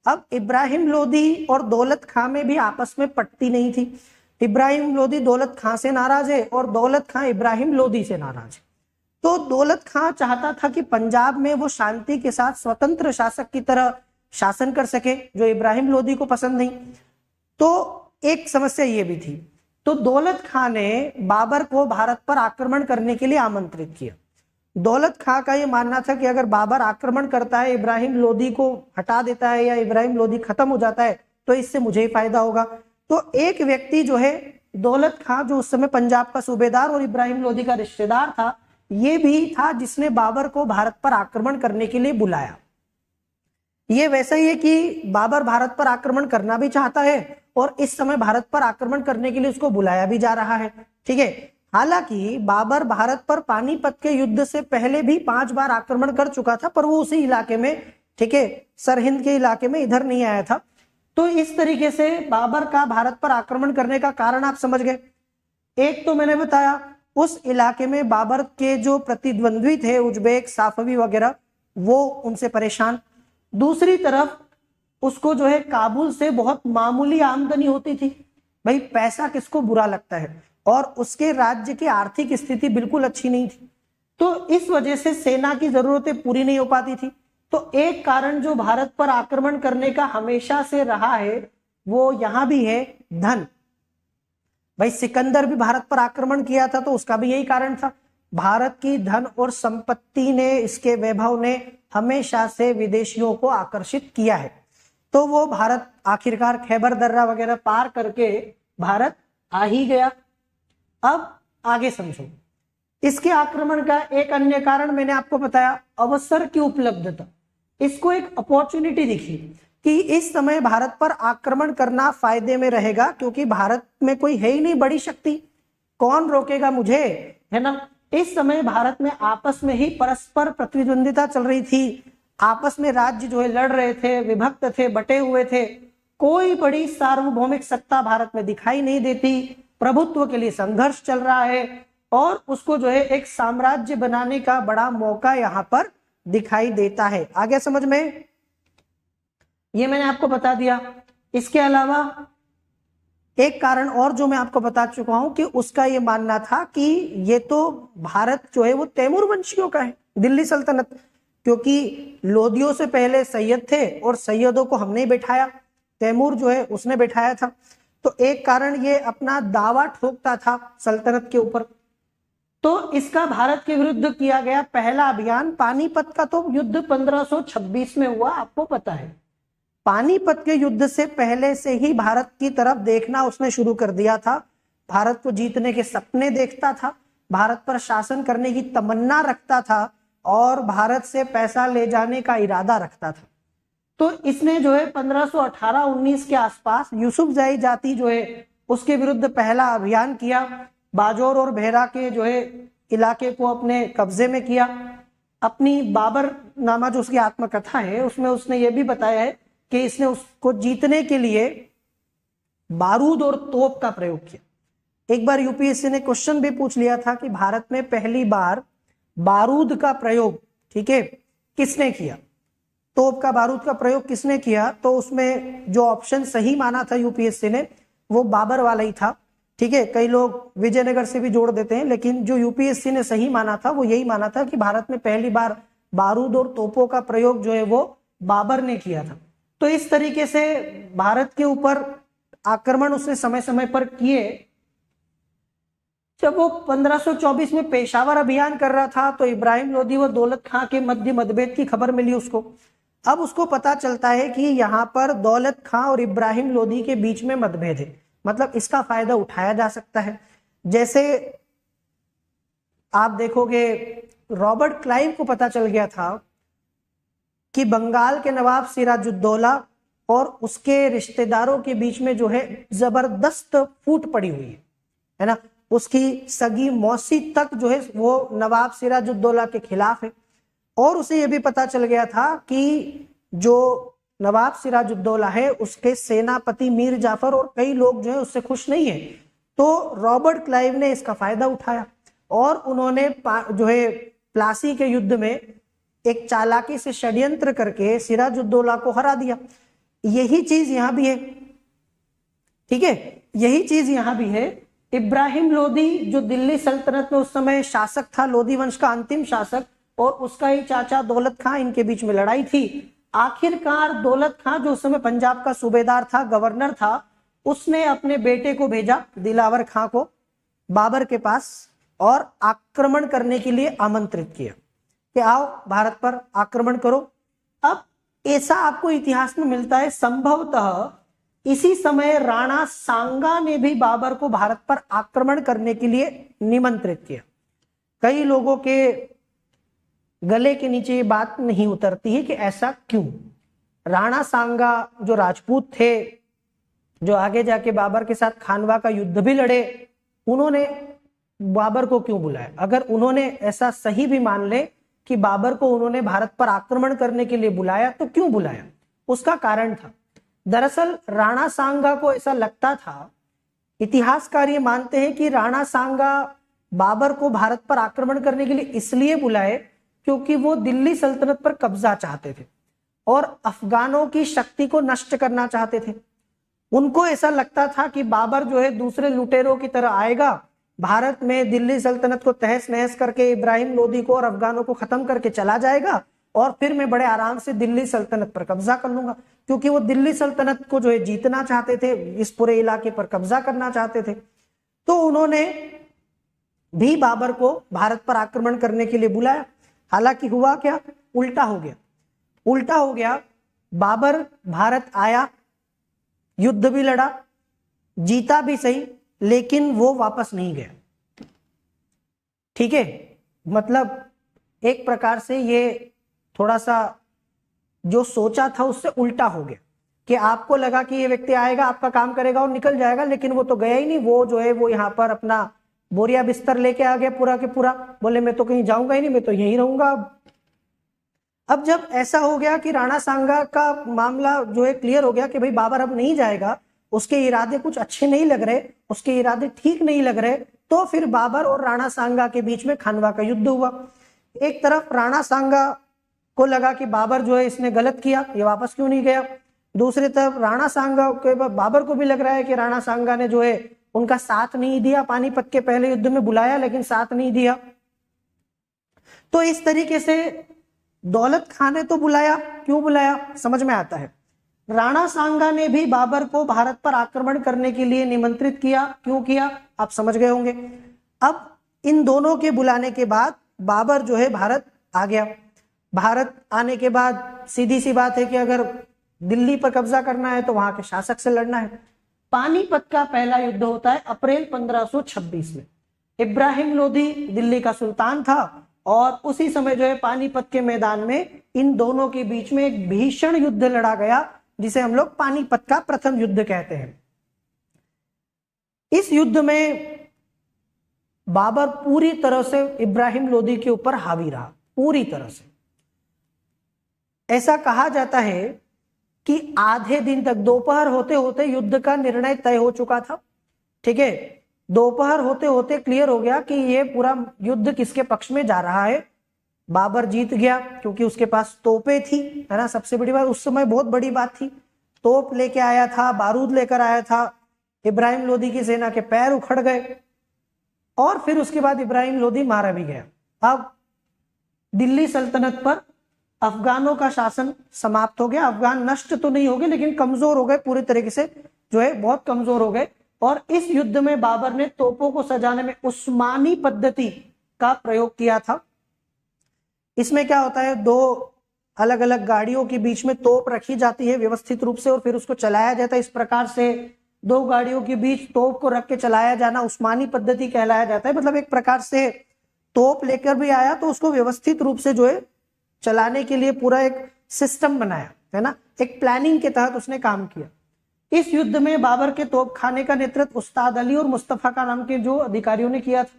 अब इब्राहिम लोदी और दौलत खां में भी आपस में पटती नहीं थी। इब्राहिम लोदी दौलत खां से नाराज है और दौलत खां इब्राहिम लोदी से नाराज है। तो दौलत खां चाहता था कि पंजाब में वो शांति के साथ स्वतंत्र शासक की तरह शासन कर सके, जो इब्राहिम लोदी को पसंद नहीं। तो एक समस्या ये भी थी। तो दौलत खां ने बाबर को भारत पर आक्रमण करने के लिए आमंत्रित किया। दौलत खां का ये मानना था कि अगर बाबर आक्रमण करता है, इब्राहिम लोदी को हटा देता है या इब्राहिम लोदी खत्म हो जाता है तो इससे मुझे ही फायदा होगा। तो एक व्यक्ति जो है दौलत खां, जो उस समय पंजाब का सूबेदार और इब्राहिम लोदी का रिश्तेदार था, ये भी था जिसने बाबर को भारत पर आक्रमण करने के लिए बुलाया। ये वैसा ही है कि बाबर भारत पर आक्रमण करना भी चाहता है और इस समय भारत पर आक्रमण करने के लिए उसको बुलाया भी जा रहा है। ठीक है, हालांकि बाबर भारत पर पानीपत के युद्ध से पहले भी 5 बार आक्रमण कर चुका था, पर वो उसी इलाके में, ठीक है, सरहिंद के इलाके में, इधर नहीं आया था। तो इस तरीके से बाबर का भारत पर आक्रमण करने का कारण आप समझ गए। एक तो मैंने बताया उस इलाके में बाबर के जो प्रतिद्वंद्वी थे, उज्बेक, साफवी वगैरह, वो उनसे परेशान। दूसरी तरफ उसको जो है काबुल से बहुत मामूली आमदनी होती थी। भाई पैसा किसको बुरा लगता है, और उसके राज्य की आर्थिक स्थिति बिल्कुल अच्छी नहीं थी। तो इस वजह से सेना की जरूरतें पूरी नहीं हो पाती थी। तो एक कारण जो भारत पर आक्रमण करने का हमेशा से रहा है वो यहां भी है धन। भाई सिकंदर भी भारत पर आक्रमण किया था तो उसका भी यही कारण था, भारत की धन और संपत्ति ने, इसके वैभव ने हमेशा से विदेशियों को आकर्षित किया है। तो वो भारत आखिरकार खैबर दर्रा वगैरह पार करके भारत आ ही गया। अब आगे समझो, इसके आक्रमण का एक अन्य कारण मैंने आपको बताया, अवसर की उपलब्धता। इसको एक अपॉर्चुनिटी दिखी कि इस समय भारत पर आक्रमण करना फायदे में रहेगा, क्योंकि भारत में कोई है ही नहीं बड़ी शक्ति, कौन रोकेगा मुझे, है ना। इस समय भारत में आपस में ही परस्पर प्रतिद्वंदिता चल रही थी, आपस में राज्य जो है लड़ रहे थे, विभक्त थे, बटे हुए थे, कोई बड़ी सार्वभौमिक सत्ता भारत में दिखाई नहीं देती, प्रभुत्व के लिए संघर्ष चल रहा है और उसको जो है एक साम्राज्य बनाने का बड़ा मौका यहां पर दिखाई देता है। आगे समझ में, ये मैंने आपको बता दिया। इसके अलावा एक कारण और जो मैं आपको बता चुका हूं कि उसका ये मानना था कि ये तो भारत जो है वो तैमूर वंशियों का है, दिल्ली सल्तनत, क्योंकि लोदियों से पहले सैयद थे और सैयदों को हमने ही बैठाया, तैमूर जो है उसने बैठाया था। तो एक कारण ये अपना दावा ठोकता था सल्तनत के ऊपर। तो इसका भारत के विरुद्ध किया गया पहला अभियान, पानीपत का तो युद्ध 1526 में हुआ, आपको पता है। पानीपत के युद्ध से पहले से ही भारत की तरफ देखना उसने शुरू कर दिया था, भारत को जीतने के सपने देखता था, भारत पर शासन करने की तमन्ना रखता था और भारत से पैसा ले जाने का इरादा रखता था। तो इसने जो है 1518-19 के आसपास यूसुफजई जाति जो है उसके विरुद्ध पहला अभियान किया, बाजौर और भेरा के जो है इलाके को अपने कब्जे में किया। अपनी बाबर नामा जो उसकी आत्मकथा है उसमें उसने ये भी बताया है कि इसने उसको जीतने के लिए बारूद और तोप का प्रयोग किया। एक बार यूपीएससी ने क्वेश्चन भी पूछ लिया था कि भारत में पहली बार बारूद का प्रयोग, ठीक है, किसने किया, तोप का बारूद का प्रयोग किसने किया, तो उसमें जो ऑप्शन सही माना था यूपीएससी ने वो बाबर वाला ही था, ठीक है। कई लोग विजयनगर से भी जोड़ देते हैं, लेकिन जो यूपीएससी ने सही माना था वो यही माना था कि भारत में पहली बार बारूद और तोपों का प्रयोग जो है वो बाबर ने किया था। तो इस तरीके से भारत के ऊपर आक्रमण उसने समय समय पर किए। जब वो 1524 में पेशावर अभियान कर रहा था तो इब्राहिम लोदी व दौलत खां के मध्य मतभेद की खबर मिली उसको। अब उसको पता चलता है कि यहाँ पर दौलत खां और इब्राहिम लोदी के बीच में मतभेद है, मतलब इसका फायदा उठाया जा सकता है। जैसे आप देखोगे रॉबर्ट क्लाइव को पता चल गया था कि बंगाल के नवाब सिराजुद्दौला और उसके रिश्तेदारों के बीच में जो है जबरदस्त फूट पड़ी हुई है ना, उसकी सगी मौसी तक जो है वो नवाब सिराजुद्दौला के खिलाफ है। और उसे यह भी पता चल गया था कि जो नवाब सिराजुद्दौला है उसके सेनापति मीर जाफर और कई लोग जो है उससे खुश नहीं है। तो रॉबर्ट क्लाइव ने इसका फायदा उठाया और उन्होंने जो है प्लासी के युद्ध में एक चालाकी से षड्यंत्र करके सिराजुद्दौला को हरा दिया। यही चीज यहां भी है, ठीक है, यही चीज यहां भी है। इब्राहिम लोदी जो दिल्ली सल्तनत में उस समय शासक था, लोदी वंश का अंतिम शासक, और उसका ही चाचा दौलत खां, इनके बीच में लड़ाई थी। आखिरकार दौलत खां जो उस समय पंजाब का सूबेदार था, गवर्नर था, उसने अपने बेटे को भेजा दिलावर खां को बाबर के पास और आक्रमण करने के लिए आमंत्रित किया कि आओ भारत पर आक्रमण करो। अब ऐसा आपको इतिहास में मिलता है, संभवतः इसी समय राणा सांगा ने भी बाबर को भारत पर आक्रमण करने के लिए निमंत्रित किया। कई लोगों के गले के नीचे ये बात नहीं उतरती है कि ऐसा क्यों। राणा सांगा जो राजपूत थे, जो आगे जाके बाबर के साथ खानवा का युद्ध भी लड़े, उन्होंने बाबर को क्यों बुलाया? अगर उन्होंने ऐसा सही भी मान ले कि बाबर को उन्होंने भारत पर आक्रमण करने के लिए बुलाया, तो क्यों बुलाया? उसका कारण था, दरअसल राणा सांगा को ऐसा लगता था, इतिहासकार ये मानते हैं कि राणा सांगा बाबर को भारत पर आक्रमण करने के लिए इसलिए बुलाए क्योंकि वो दिल्ली सल्तनत पर कब्जा चाहते थे और अफगानों की शक्ति को नष्ट करना चाहते थे। उनको ऐसा लगता था कि बाबर जो है दूसरे लुटेरों की तरह आएगा, भारत में दिल्ली सल्तनत को तहस नहस करके इब्राहिम लोदी को और अफगानों को खत्म करके चला जाएगा और फिर मैं बड़े आराम से दिल्ली सल्तनत पर कब्जा कर लूंगा, क्योंकि वो दिल्ली सल्तनत को जो है जीतना चाहते थे, इस पूरे इलाके पर कब्जा करना चाहते थे। तो उन्होंने भी बाबर को भारत पर आक्रमण करने के लिए बुलाया। हालांकि हुआ क्या, उल्टा हो गया। उल्टा हो गया, बाबर भारत आया, युद्ध भी लड़ा, जीता भी सही, लेकिन वो वापस नहीं गया। ठीक है, मतलब एक प्रकार से ये थोड़ा सा जो सोचा था उससे उल्टा हो गया, कि आपको लगा कि ये व्यक्ति आएगा, आपका काम करेगा और निकल जाएगा, लेकिन वो तो गया ही नहीं। वो जो है वो यहाँ पर अपना बोरिया बिस्तर लेके आ गया पूरा के पूरा, बोले मैं तो कहीं जाऊंगा ही नहीं, मैं तो यहीं रहूंगा। अब जब ऐसा हो गया कि राणा सांगा का मामला जो है क्लियर हो गया कि भाई बाबर अब नहीं जाएगा, उसके इरादे कुछ अच्छे नहीं लग रहे, उसके इरादे ठीक नहीं लग रहे, तो फिर बाबर और राणा सांगा के बीच में खानवा का युद्ध हुआ। एक तरफ राणा सांगा को लगा कि बाबर जो है इसने गलत किया, ये वापस क्यों नहीं गया। दूसरी तरफ राणा सांगा के बाबर को भी लग रहा है कि राणा सांगा ने जो है उनका साथ नहीं दिया, पानीपत के पहले युद्ध में बुलाया लेकिन साथ नहीं दिया। तो इस तरीके से दौलत खां ने तो बुलाया, क्यों बुलाया समझ में आता है। राणा सांगा ने भी बाबर को भारत पर आक्रमण करने के लिए निमंत्रित किया, क्यों किया आप समझ गए होंगे। अब इन दोनों के बुलाने के बाद बाबर जो है भारत आ गया। भारत आने के बाद सीधी सी बात है कि अगर दिल्ली पर कब्जा करना है तो वहां के शासक से लड़ना है। पानीपत का पहला युद्ध होता है अप्रैल 1526 में। इब्राहिम लोदी दिल्ली का सुल्तान था और उसी समय जो है पानीपत के मैदान में इन दोनों के बीच में एक भीषण युद्ध लड़ा गया, जिसे हम लोग पानीपत का प्रथम युद्ध कहते हैं। इस युद्ध में बाबर पूरी तरह से इब्राहिम लोदी के ऊपर हावी रहा, पूरी तरह से। ऐसा कहा जाता है कि आधे दिन तक, दोपहर होते होते युद्ध का निर्णय तय हो चुका था। ठीक है, दोपहर होते होते क्लियर हो गया कि ये पूरा युद्ध किसके पक्ष में जा रहा है। बाबर जीत गया क्योंकि उसके पास तोपें थी, है ना। सबसे बड़ी बात उस समय बहुत बड़ी बात थी, तोप लेके आया था, बारूद लेकर आया था। इब्राहिम लोदी की सेना के पैर उखड़ गए और फिर उसके बाद इब्राहिम लोदी मारा भी गया। अब दिल्ली सल्तनत पर अफगानों का शासन समाप्त हो गया। अफगान नष्ट तो नहीं हो गए लेकिन कमजोर हो गए, पूरी तरीके से जो है बहुत कमजोर हो गए। और इस युद्ध में बाबर ने तोपों को सजाने में उस्मानी पद्धति का प्रयोग किया था। इसमें क्या होता है, दो अलग अलग गाड़ियों के बीच में तोप रखी जाती है व्यवस्थित रूप से और फिर उसको चलाया जाता है। इस प्रकार से दो गाड़ियों के बीच तोप को रख के चलाया जाना उस्मानी पद्धति कहलाया जाता है। मतलब एक प्रकार से तोप लेकर भी आया तो उसको व्यवस्थित रूप से जो है चलाने के लिए पूरा एक सिस्टम बनाया, है ना, एक प्लानिंग के तहत उसने काम किया। इस युद्ध में बाबर के तोप खाने का नेतृत्व उस्ताद अली और मुस्तफा का नाम के जो अधिकारियों ने किया था।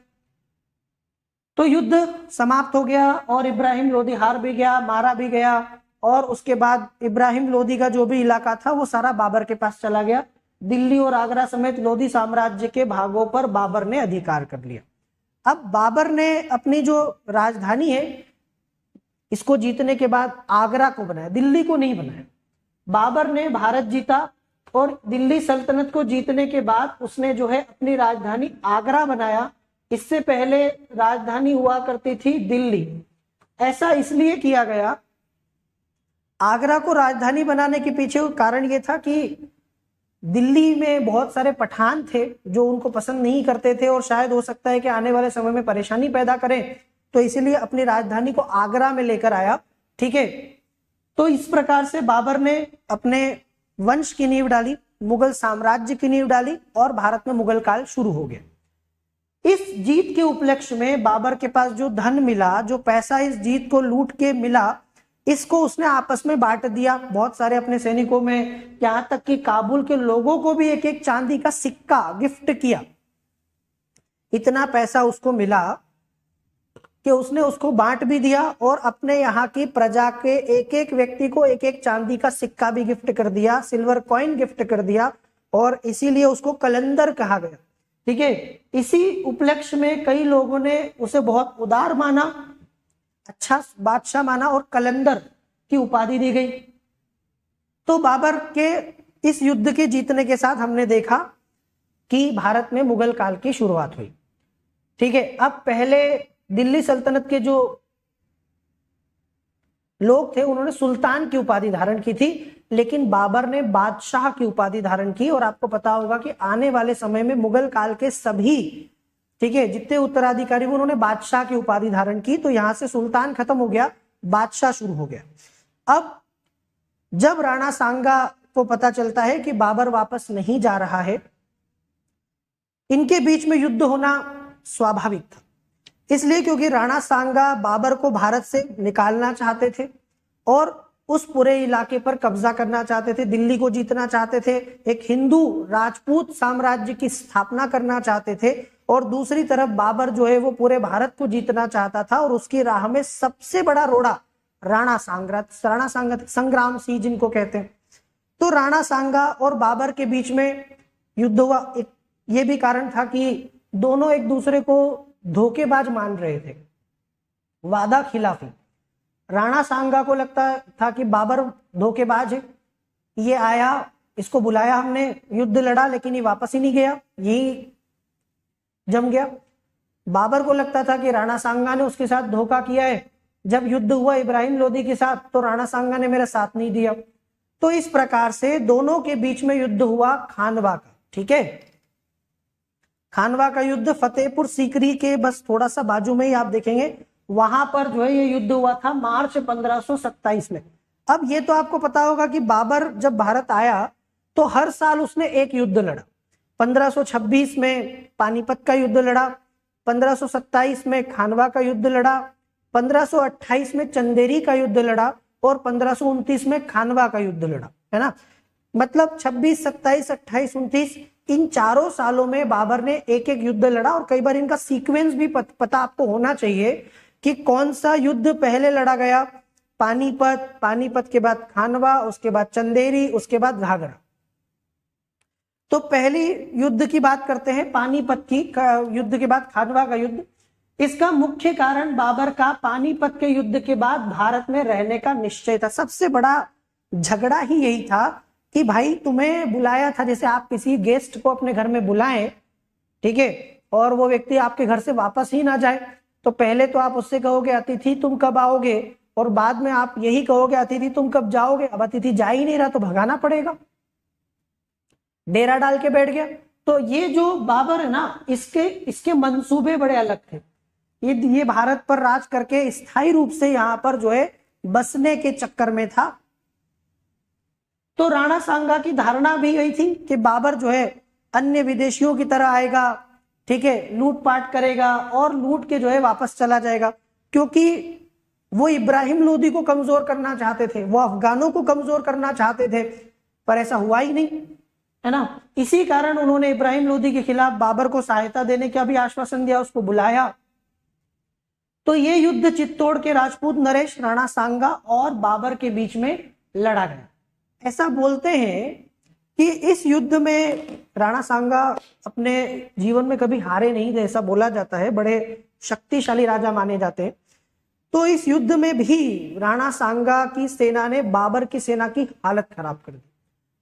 तो युद्ध समाप्त हो गया और इब्राहिम लोदी हार भी गया, मारा भी गया और उसके बाद इब्राहिम लोदी का जो भी इलाका था वो सारा बाबर के पास चला गया। दिल्ली और आगरा समेत लोदी साम्राज्य के भागों पर बाबर ने अधिकार कर लिया। अब बाबर ने अपनी जो राजधानी है इसको जीतने के बाद आगरा को बनाया, दिल्ली को नहीं बनाया। बाबर ने भारत जीता और दिल्ली सल्तनत को जीतने के बाद उसने जो है अपनी राजधानी आगरा बनाया। इससे पहले राजधानी हुआ करती थी दिल्ली। ऐसा इसलिए किया गया, आगरा को राजधानी बनाने के पीछे कारण यह था कि दिल्ली में बहुत सारे पठान थे जो उनको पसंद नहीं करते थे और शायद हो सकता है कि आने वाले समय में परेशानी पैदा करें, तो इसीलिए अपनी राजधानी को आगरा में लेकर आया। ठीक है, तो इस प्रकार से बाबर ने अपने वंश की नींव डाली, मुगल साम्राज्य की नींव डाली और भारत में मुगल काल शुरू हो गया। इस जीत के उपलक्ष्य में बाबर के पास जो धन मिला, जो पैसा इस जीत को लूट के मिला, इसको उसने आपस में बांट दिया बहुत सारे अपने सैनिकों में। यहां तक कि काबुल के लोगों को भी एक एक चांदी का सिक्का गिफ्ट किया। इतना पैसा उसको मिला कि उसने उसको बांट भी दिया और अपने यहाँ की प्रजा के एक एक व्यक्ति को एक एक चांदी का सिक्का भी गिफ्ट कर दिया, सिल्वर कॉइन गिफ्ट कर दिया और इसीलिए उसको कलंदर कहा गया। ठीक है, इसी उपलक्ष्य में कई लोगों ने उसे बहुत उदार माना, अच्छा बादशाह माना और कलंदर की उपाधि दी गई। तो बाबर के इस युद्ध के जीतने के साथ हमने देखा कि भारत में मुगल काल की शुरुआत हुई। ठीक है। अब पहले दिल्ली सल्तनत के जो लोग थे उन्होंने सुल्तान की उपाधि धारण की थी, लेकिन बाबर ने बादशाह की उपाधि धारण की। और आपको पता होगा कि आने वाले समय में मुगल काल के सभी, ठीक है, जितने उत्तराधिकारी उन्होंने बादशाह की उपाधि धारण की। तो यहां से सुल्तान खत्म हो गया, बादशाह शुरू हो गया। अब जब राणा सांगा को पता चलता है कि बाबर वापस नहीं जा रहा है, इनके बीच में युद्ध होना स्वाभाविक था, इसलिए क्योंकि राणा सांगा बाबर को भारत से निकालना चाहते थे और उस पूरे इलाके पर कब्जा करना चाहते थे, दिल्ली को जीतना चाहते थे, एक हिंदू राजपूत साम्राज्य की स्थापना करना चाहते थे। और दूसरी तरफ बाबर जो है वो पूरे भारत को जीतना चाहता था, और उसकी राह में सबसे बड़ा रोड़ा राणा सांगा संग्राम सिंह जिनको कहते हैं। तो राणा सांगा और बाबर के बीच में युद्ध हुआ। एक ये भी कारण था कि दोनों एक दूसरे को धोखेबाज मान रहे थे, वादा खिलाफी। राणा सांगा को लगता था कि बाबर धोखेबाज है, ये आया, इसको बुलाया हमने, युद्ध लड़ा, लेकिन ये वापस ही नहीं गया, यही जम गया। बाबर को लगता था कि राणा सांगा ने उसके साथ धोखा किया है, जब युद्ध हुआ इब्राहिम लोदी के साथ तो राणा सांगा ने मेरा साथ नहीं दिया। तो इस प्रकार से दोनों के बीच में युद्ध हुआ खानवा का। ठीक है, खानवा का युद्ध फतेहपुर सीकरी के बस थोड़ा सा बाजू में ही आप देखेंगे, वहां पर जो है ये युद्ध हुआ था मार्च 1527 में। अब ये तो आपको पता होगा कि बाबर जब भारत आया तो हर साल उसने एक युद्ध लड़ा। 1526 में पानीपत का युद्ध लड़ा, 1527 में खानवा का युद्ध लड़ा, 1528 में चंदेरी का युद्ध लड़ा और 1529 में खानवा का युद्ध लड़ा, है ना। मतलब 26, 27, 28, 29 इन चारों सालों में बाबर ने एक एक युद्ध लड़ा। और कई बार इनका सीक्वेंस भी पता आपको होना चाहिए कि कौन सा युद्ध पहले लड़ा गया। पानीपत, पानीपत के बाद खानवा, उसके बाद चंदेरी, उसके बाद घाघरा। तो पहली युद्ध की बात करते हैं, पानीपत की युद्ध के बाद खानवा का युद्ध। इसका मुख्य कारण बाबर का पानीपत के युद्ध के बाद भारत में रहने का निश्चय था। सबसे बड़ा झगड़ा ही यही था कि भाई तुम्हें बुलाया था, जैसे आप किसी गेस्ट को अपने घर में बुलाएं, ठीक है, और वो व्यक्ति आपके घर से वापस ही ना जाए, तो पहले तो आप उससे कहोगे अतिथि तुम कब आओगे, और बाद में आप यही कहोगे अतिथि तुम कब जाओगे। अब अतिथि जा ही नहीं रहा तो भगाना पड़ेगा, डेरा डाल के बैठ गया। तो ये जो बाबर है ना, इसके मंसूबे बड़े अलग थे। ये भारत पर राज करके स्थायी रूप से यहां पर जो है बसने के चक्कर में था। तो राणा सांगा की धारणा भी यही थी कि बाबर जो है अन्य विदेशियों की तरह आएगा, ठीक है, लूटपाट करेगा और लूट के जो है वापस चला जाएगा, क्योंकि वो इब्राहिम लोदी को कमजोर करना चाहते थे, वो अफगानों को कमजोर करना चाहते थे, पर ऐसा हुआ ही नहीं, है ना। इसी कारण उन्होंने इब्राहिम लोदी के खिलाफ बाबर को सहायता देने का भी आश्वासन दिया, उसको बुलाया। तो ये युद्ध चित्तौड़ के राजपूत नरेश, राणा सांगा और बाबर के बीच में लड़ा गया। ऐसा बोलते हैं कि इस युद्ध में राणा सांगा अपने जीवन में कभी हारे नहीं थे, ऐसा बोला जाता है, बड़े शक्तिशाली राजा माने जाते हैं। तो इस युद्ध में भी राणा सांगा की सेना ने बाबर की सेना की हालत खराब कर दी।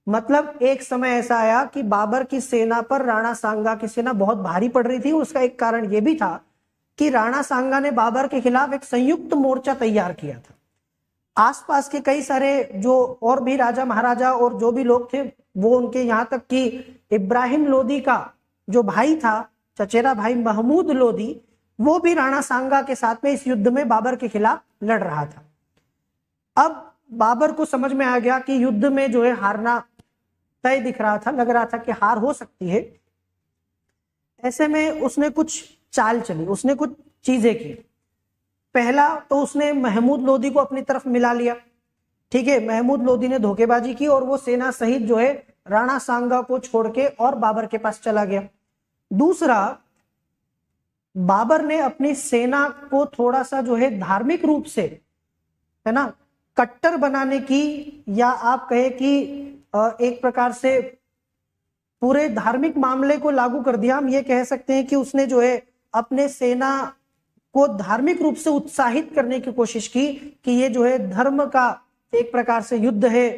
मतलब एक समय ऐसा आया कि बाबर की सेना पर राणा सांगा की सेना बहुत भारी पड़ रही थी। उसका एक कारण यह भी था कि राणा सांगा ने बाबर के खिलाफ एक संयुक्त मोर्चा तैयार किया था। आसपास के कई सारे जो और भी राजा महाराजा और जो भी लोग थे वो उनके, यहाँ तक कि इब्राहिम लोदी का जो भाई था, चचेरा भाई महमूद लोदी, वो भी राणा सांगा के साथ में इस युद्ध में बाबर के खिलाफ लड़ रहा था। अब बाबर को समझ में आ गया कि युद्ध में जो है हारना तय दिख रहा था, लग रहा था कि हार हो सकती है। ऐसे में उसने कुछ चाल चली, उसने कुछ चीजें की। पहला तो उसने महमूद लोदी को अपनी तरफ मिला लिया, ठीक है, महमूद लोदी ने धोखेबाजी की और वो सेना सहित जो है राणा सांगा को छोड़ के और बाबर के पास चला गया। दूसरा, बाबर ने अपनी सेना को थोड़ा सा जो है धार्मिक रूप से, है ना, कट्टर बनाने की, या आप कहे कि एक प्रकार से पूरे धार्मिक मामले को लागू कर दिया। हम ये कह सकते हैं कि उसने जो है अपने सेना को धार्मिक रूप से उत्साहित करने की कोशिश की कि ये जो है धर्म का एक प्रकार से युद्ध है।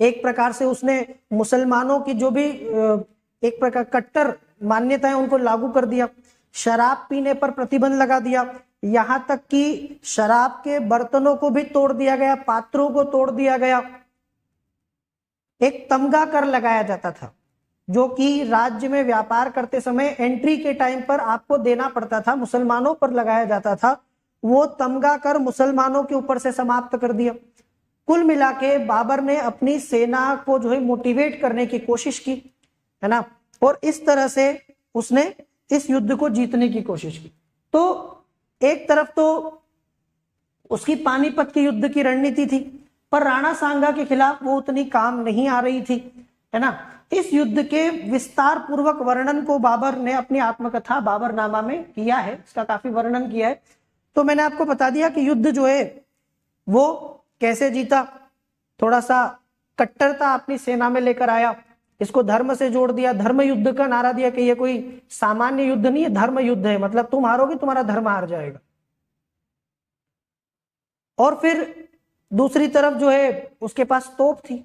एक प्रकार से उसने मुसलमानों की जो भी एक प्रकार कट्टर मान्यताएं उनको लागू कर दिया। शराब पीने पर प्रतिबंध लगा दिया, यहां तक कि शराब के बर्तनों को भी तोड़ दिया गया, पात्रों को तोड़ दिया गया। एक तमगा कर लगाया जाता था जो कि राज्य में व्यापार करते समय एंट्री के टाइम पर आपको देना पड़ता था, मुसलमानों पर लगाया जाता था। वो तमगा कर मुसलमानों के ऊपर से समाप्त कर दिया। कुल मिला के बाबर ने अपनी सेना को जो है मोटिवेट करने की कोशिश की, है ना, और इस तरह से उसने इस युद्ध को जीतने की कोशिश की। तो एक तरफ तो उसकी पानीपत के युद्ध की रणनीति थी, पर राणा सांगा के खिलाफ वो उतनी काम नहीं आ रही थी, है ना। इस युद्ध के विस्तार पूर्वक वर्णन को बाबर ने अपनी आत्मकथा बाबरनामा में किया है, इसका काफी वर्णन किया है। तो मैंने आपको बता दिया कि युद्ध जो है वो कैसे जीता, थोड़ा सा कट्टरता अपनी सेना में लेकर आया, इसको धर्म से जोड़ दिया, धर्म युद्ध का नारा दिया कि ये कोई सामान्य युद्ध नहीं है, धर्म युद्ध है, मतलब तुम हारोगे तुम्हारा धर्म हार जाएगा। और फिर दूसरी तरफ जो है उसके पास तोप थी।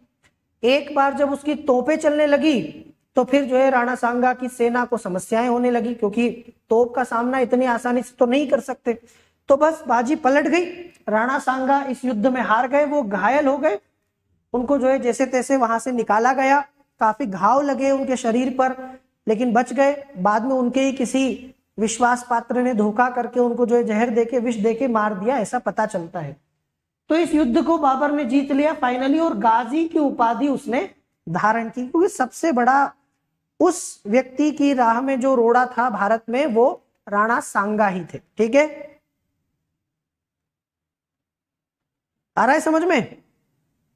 एक बार जब उसकी तोपें चलने लगी तो फिर जो है राणा सांगा की सेना को समस्याएं होने लगी, क्योंकि तोप का सामना इतनी आसानी से तो नहीं कर सकते। तो बस बाजी पलट गई, राणा सांगा इस युद्ध में हार गए, वो घायल हो गए, उनको जो है जैसे तैसे वहां से निकाला गया, काफी घाव लगे उनके शरीर पर, लेकिन बच गए। बाद में उनके ही किसी विश्वास पात्र ने धोखा करके उनको जो है जहर देके, विष देके मार दिया, ऐसा पता चलता है। तो इस युद्ध को बाबर ने जीत लिया फाइनली, और गाजी की उपाधि उसने धारण की, क्योंकि सबसे बड़ा उस व्यक्ति की राह में जो रोड़ा था भारत में वो राणा सांगा ही थे। ठीक है, आ रहा है समझ में।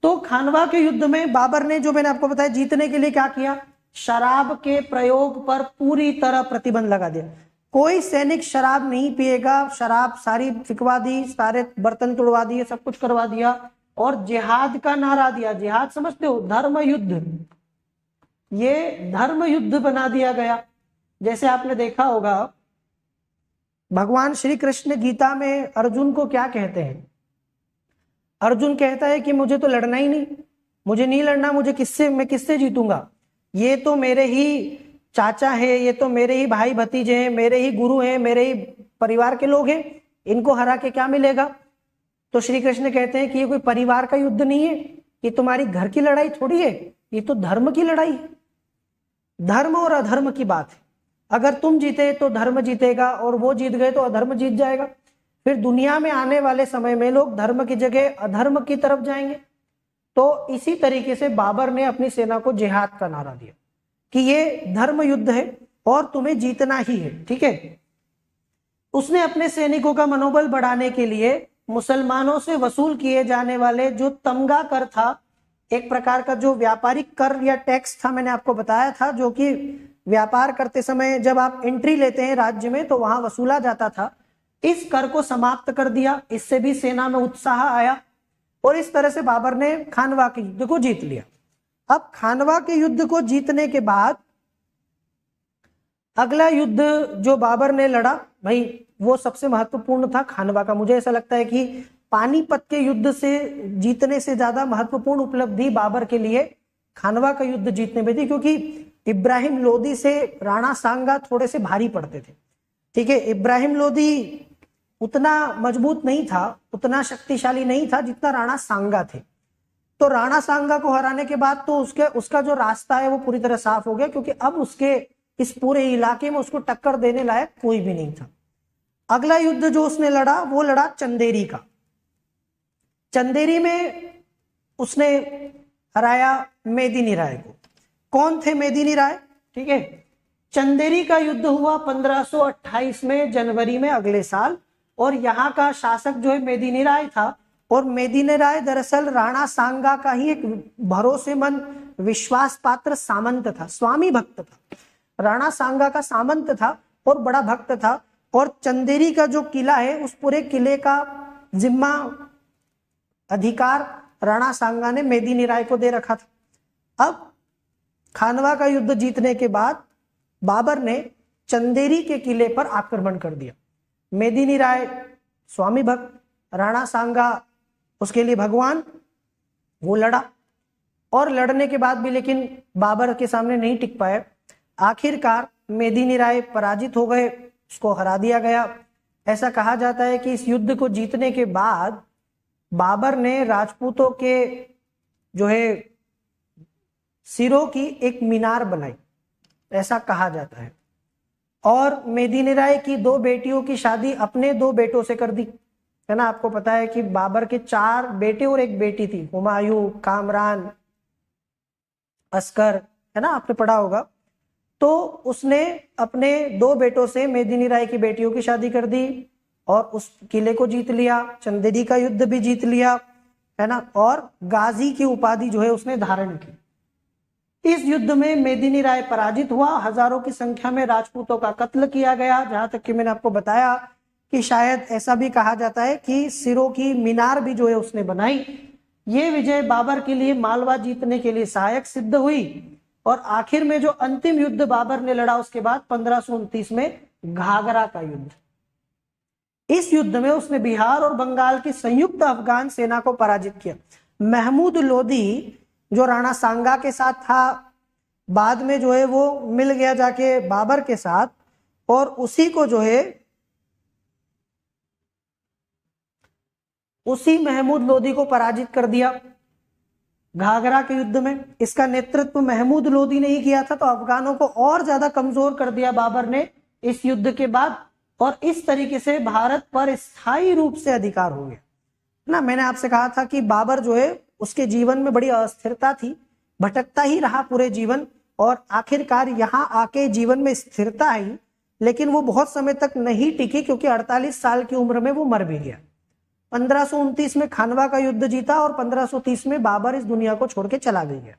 तो खानवा के युद्ध में बाबर ने, जो मैंने आपको बताया, जीतने के लिए क्या किया, शराब के प्रयोग पर पूरी तरह प्रतिबंध लगा दिया। कोई सैनिक शराब नहीं पिएगा, शराब सारी फिकवा दी, सारे बर्तन तोड़वा दिए, सब कुछ करवा दिया, और जिहाद का नारा दिया। जिहाद समझते हो, धर्म युद्ध, ये धर्म युद्ध बना दिया गया। जैसे आपने देखा होगा भगवान श्री कृष्ण गीता में अर्जुन को क्या कहते हैं, अर्जुन कहता है कि मुझे तो लड़ना ही नहीं, मुझे नहीं लड़ना, मुझे मैं किससे जीतूंगा, ये तो मेरे ही चाचा है, ये तो मेरे ही भाई भतीजे हैं, मेरे ही गुरु हैं, मेरे ही परिवार के लोग हैं, इनको हरा के क्या मिलेगा। तो श्री कृष्ण कहते हैं कि ये कोई परिवार का युद्ध नहीं है, ये तुम्हारी घर की लड़ाई थोड़ी है, ये तो धर्म की लड़ाई है, धर्म और अधर्म की बात है। अगर तुम जीते तो धर्म जीतेगा, और वो जीत गए तो अधर्म जीत जाएगा। फिर दुनिया में आने वाले समय में लोग धर्म की जगह अधर्म की तरफ जाएंगे। तो इसी तरीके से बाबर ने अपनी सेना को जिहाद का नारा दिया कि ये धर्म युद्ध है और तुम्हें जीतना ही है। ठीक है, उसने अपने सैनिकों का मनोबल बढ़ाने के लिए मुसलमानों से वसूल किए जाने वाले जो तमगा कर था, एक प्रकार का जो व्यापारिक कर या टैक्स था, मैंने आपको बताया था, जो कि व्यापार करते समय जब आप एंट्री लेते हैं राज्य में तो वहां वसूला जाता था, इस कर को समाप्त कर दिया। इससे भी सेना में उत्साह आया, और इस तरह से बाबर ने खानवा के युद्ध को जीत लिया। अब खानवा के युद्ध को जीतने के बाद अगला युद्ध जो बाबर ने लड़ा, भाई वो सबसे महत्वपूर्ण था खानवा का। मुझे ऐसा लगता है कि पानीपत के युद्ध से जीतने से ज्यादा महत्वपूर्ण उपलब्धि बाबर के लिए खानवा का युद्ध जीतने में थी, क्योंकि इब्राहिम लोदी से राणा सांगा थोड़े से भारी पड़ते थे। ठीक है, इब्राहिम लोदी उतना मजबूत नहीं था, उतना शक्तिशाली नहीं था जितना राणा सांगा थे। तो राणा सांगा को हराने के बाद तो उसका जो रास्ता है वो पूरी तरह साफ हो गया, क्योंकि अब उसके इस पूरे इलाके में उसको टक्कर देने लायक कोई भी नहीं था। अगला युद्ध जो उसने लड़ा वो लड़ा चंदेरी का। चंदेरी में उसने हराया मेदिनी राय को। कौन थे मेदिनी राय? ठीक है, चंदेरी का युद्ध हुआ 1528 में जनवरी में अगले साल, और यहाँ का शासक जो है मेदिनी राय था। और मेदिनी राय दरअसल राणा सांगा का ही एक भरोसेमंद विश्वास पात्र सामंत था, स्वामी भक्त था। राणा सांगा का सामंत था और बड़ा भक्त था, और चंदेरी का जो किला है उस पूरे किले का जिम्मा अधिकार राणा सांगा ने मेदिनी राय को दे रखा था। अब खानवा का युद्ध जीतने के बाद बाबर ने चंदेरी के किले पर आक्रमण कर दिया। मेदिनी राय स्वामी भक्त, राणा सांगा उसके लिए भगवान, वो लड़ा, और लड़ने के बाद भी लेकिन बाबर के सामने नहीं टिक पाए। आखिरकार मेदिनी राय पराजित हो गए, उसको हरा दिया गया। ऐसा कहा जाता है कि इस युद्ध को जीतने के बाद बाबर ने राजपूतों के जो है सिरों की एक मीनार बनाई, ऐसा कहा जाता है। और मेदिनी राय की 2 बेटियों की शादी अपने 2 बेटों से कर दी, है ना। आपको पता है कि बाबर के 4 बेटे और 1 बेटी थी, हुमायूं, कामरान, अस्कर, है ना, आपने पढ़ा होगा। तो उसने अपने 2 बेटों से मेदिनी राय की बेटियों की शादी कर दी और उस किले को जीत लिया, चंदेरी का युद्ध भी जीत लिया, है ना, और गाजी की उपाधि जो है उसने धारण की। इस युद्ध में मेदिनी राय पराजित हुआ, हजारों की संख्या में राजपूतों का कत्ल किया गया। जहां तक कि मैंने आपको बताया कि शायद ऐसा भी कहा जाता है कि सिरों की मीनार भी जो है उसने बनाई। ये विजय बाबर के लिए मालवा जीतने के लिए सहायक सिद्ध हुई। और आखिर में जो अंतिम युद्ध बाबर ने लड़ा उसके बाद 1529 में घाघरा का युद्ध, इस युद्ध में उसने बिहार और बंगाल की संयुक्त अफगान सेना को पराजित किया। महमूद लोदी जो राणा सांगा के साथ था, बाद में जो है वो मिल गया जाके बाबर के साथ, और उसी को जो है उसी महमूद लोदी को पराजित कर दिया घाघरा के युद्ध में। इसका नेतृत्व महमूद लोदी ने ही किया था। तो अफगानों को और ज्यादा कमजोर कर दिया बाबर ने इस युद्ध के बाद, और इस तरीके से भारत पर स्थायी रूप से अधिकार हो गया ना। मैंने आपसे कहा था कि बाबर जो है उसके जीवन में बड़ी अस्थिरता थी, भटकता ही रहा पूरे जीवन, और आखिरकार यहां आके जीवन में स्थिरता आई, लेकिन वो बहुत समय तक नहीं टिकी क्योंकि 48 साल की उम्र में वो मर भी गया। 1529 में खानवा का युद्ध जीता और 1530 में बाबर इस दुनिया को छोड़ के चला गया।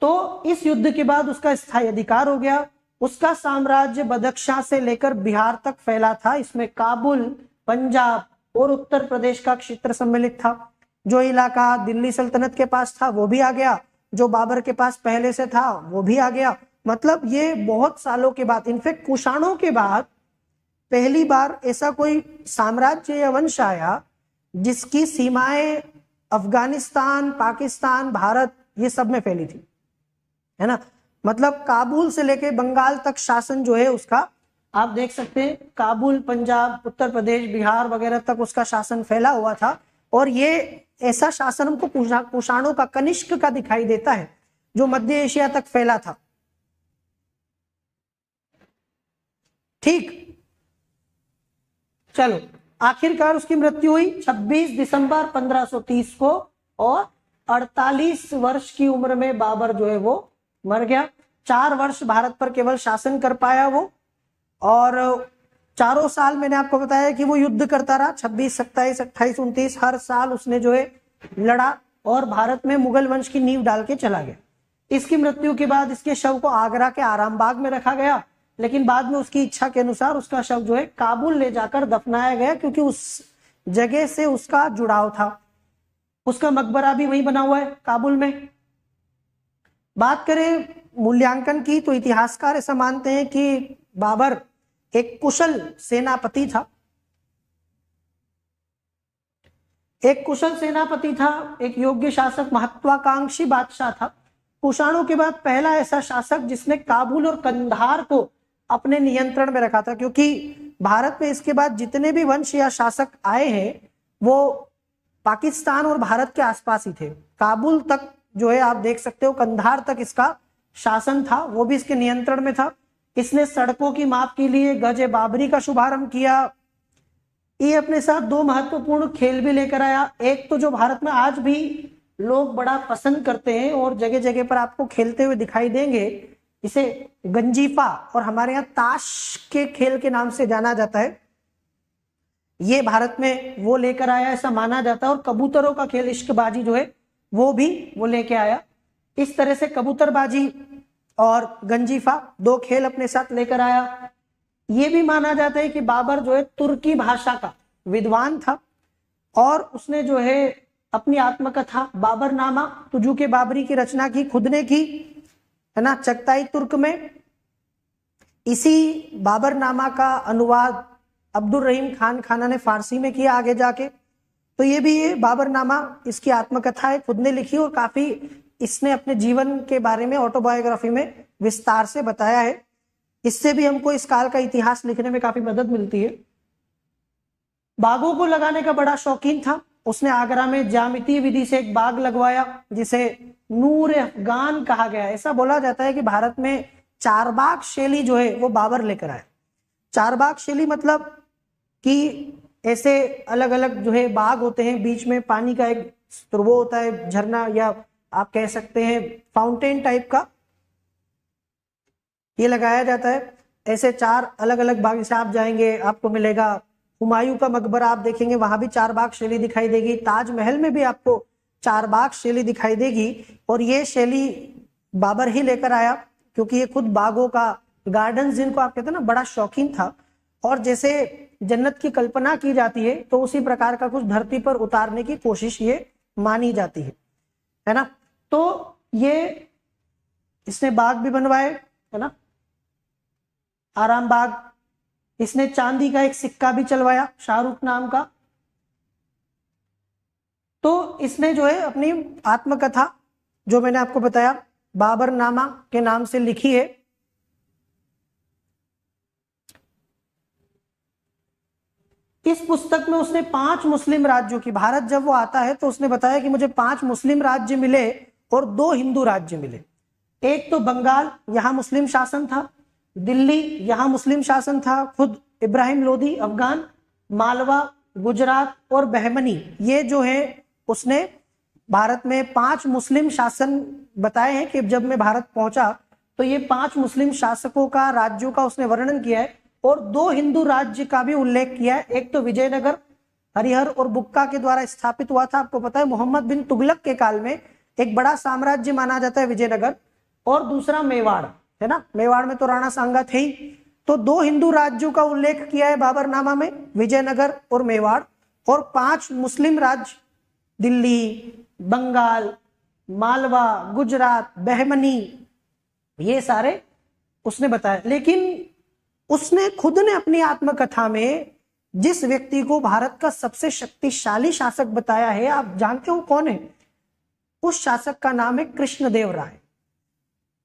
तो इस युद्ध के बाद उसका स्थायी अधिकार हो गया। उसका साम्राज्य बदख्शां से लेकर बिहार तक फैला था। इसमें काबुल, पंजाब और उत्तर प्रदेश का क्षेत्र सम्मिलित था। जो इलाका दिल्ली सल्तनत के पास था वो भी आ गया, जो बाबर के पास पहले से था वो भी आ गया। मतलब ये बहुत सालों के बाद, इनफैक्ट कुषाणों के बाद पहली बार ऐसा कोई साम्राज्य या वंश आया जिसकी सीमाएं अफगानिस्तान, पाकिस्तान, भारत ये सब में फैली थी, है ना। मतलब काबुल से लेके बंगाल तक शासन जो है उसका, आप देख सकते हैं काबुल, पंजाब, उत्तर प्रदेश, बिहार वगैरह तक उसका शासन फैला हुआ था। और ये ऐसा शासन हमको कुषाणों का, कनिष्क का दिखाई देता है जो मध्य एशिया तक फैला था। ठीक, चलो आखिरकार उसकी मृत्यु हुई 26 दिसंबर 1530 को, और 48 वर्ष की उम्र में बाबर जो है वो मर गया। 4 वर्ष भारत पर केवल शासन कर पाया वो, और चारों साल मैंने आपको बताया कि वो युद्ध करता रहा। 26, 27, 28, 29 हर साल उसने जो है लड़ा और भारत में मुगल वंश की नींव डाल के चला गया। इसकी मृत्यु के बाद इसके शव को आगरा के आरामबाग में रखा गया, लेकिन बाद में उसकी इच्छा के अनुसार उसका शव जो है काबुल ले जाकर दफनाया गया, क्योंकि उस जगह से उसका जुड़ाव था। उसका मकबरा भी वहीं बना हुआ है काबुल में। बात करें मूल्यांकन की तो इतिहासकार ऐसा मानते हैं कि बाबर एक कुशल सेनापति था, एक योग्य शासक, महत्वाकांक्षी बादशाह था। कुषाणों के बाद पहला ऐसा शासक जिसने काबुल और कंधार को अपने नियंत्रण में रखा था, क्योंकि भारत में इसके बाद जितने भी वंश या शासक आए हैं वो पाकिस्तान और भारत के आसपास ही थे। काबुल तक जो है आप देख सकते हो, कंधार तक इसका शासन था, वो भी इसके नियंत्रण में था। इसने सड़कों की माप के लिए गज बाबरी का शुभारंभ किया। ये अपने साथ 2 महत्वपूर्ण खेल भी लेकर आया। एक तो जो भारत में आज भी लोग बड़ा पसंद करते हैं और जगह जगह पर आपको खेलते हुए दिखाई देंगे, इसे गंजीफा और हमारे यहाँ ताश के खेल के नाम से जाना जाता है, ये भारत में वो लेकर आया ऐसा माना जाता है। और कबूतरों का खेल इश्कबाजी जो है वो भी वो लेके आया। इस तरह से कबूतरबाजी और गंजीफा 2 खेल अपने साथ लेकर आया। ये भी माना जाता है कि बाबर जो है तुर्की भाषा का विद्वान था, और उसने जो है अपनी आत्मकथा बाबरनामा तुजू के बाबरी की रचना की, खुद ने की, है ना, चगताई तुर्क में। इसी बाबरनामा का अनुवाद अब्दुल रहीम खान खाना ने फारसी में किया आगे जाके। तो ये भी ये बाबरनामा इसकी आत्मकथा है, खुद ने लिखी, और काफी इसने अपने जीवन के बारे में ऑटोबायोग्राफी में विस्तार से बताया है। इससे भी हमको इस काल का इतिहास लिखने में काफी मदद मिलती है। बागों को लगाने का बड़ा शौकीन था। उसने आगरा में ज्यामितीय विधि से एक बाग लगवाया जिसे नूर अफगान कहा गया। ऐसा बोला जाता है कि भारत में चारबाग शैली जो है वो बाबर लेकर आया। चारबाग शैली मतलब कि ऐसे अलग अलग जो है बाग होते हैं, बीच में पानी का एक स्रोत होता है, झरना या आप कह सकते हैं फाउंटेन टाइप का, ये लगाया जाता है। ऐसे 4 अलग अलग बाग से आप जाएंगे आपको मिलेगा। हुमायूं का मकबरा आप देखेंगे वहां भी चारबाग शैली दिखाई देगी। ताजमहल में भी आपको चारबाग शैली दिखाई देगी और ये शैली बाबर ही लेकर आया क्योंकि ये खुद बागों का, गार्डन जिनको आप कहते हैं ना, बड़ा शौकीन था। और जैसे जन्नत की कल्पना की जाती है तो उसी प्रकार का कुछ धरती पर उतारने की कोशिश ये मानी जाती है ना। तो ये इसने बाग भी बनवाए, है ना, आराम बाग। इसने चांदी का एक सिक्का भी चलवाया शाहरुख नाम का। तो इसने जो है अपनी आत्मकथा जो मैंने आपको बताया बाबरनामा के नाम से लिखी है। इस पुस्तक में उसने 5 मुस्लिम राज्यों की, भारत जब वो आता है तो उसने बताया कि मुझे 5 मुस्लिम राज्य मिले और 2 हिंदू राज्य मिले। एक तो बंगाल, यहां मुस्लिम शासन था। दिल्ली, यहां मुस्लिम शासन था, खुद इब्राहिम लोदी अफगान। मालवा, गुजरात और बहमनी, ये जो है उसने भारत में 5 मुस्लिम शासन बताए हैं कि जब मैं भारत पहुंचा तो ये 5 मुस्लिम शासकों का, राज्यों का उसने वर्णन किया है और 2 हिंदू राज्य का भी उल्लेख किया है। एक तो विजयनगर हरिहर और बुक्का के द्वारा स्थापित हुआ था। आपको पता है मोहम्मद बिन तुगलक के काल में एक बड़ा साम्राज्य माना जाता है विजयनगर। और दूसरा मेवाड़, है ना, मेवाड़ में तो राणा सांगा थे ही। तो 2 हिंदू राज्यों का उल्लेख किया है बाबरनामा में, विजयनगर और मेवाड़। और 5 मुस्लिम राज्य, दिल्ली, बंगाल, मालवा, गुजरात, बहमनी, ये सारे उसने बताया। लेकिन उसने खुद ने अपनी आत्मकथा में जिस व्यक्ति को भारत का सबसे शक्तिशाली शासक बताया है, आप जानते हो कौन है? उस शासक का नाम है कृष्णदेव राय।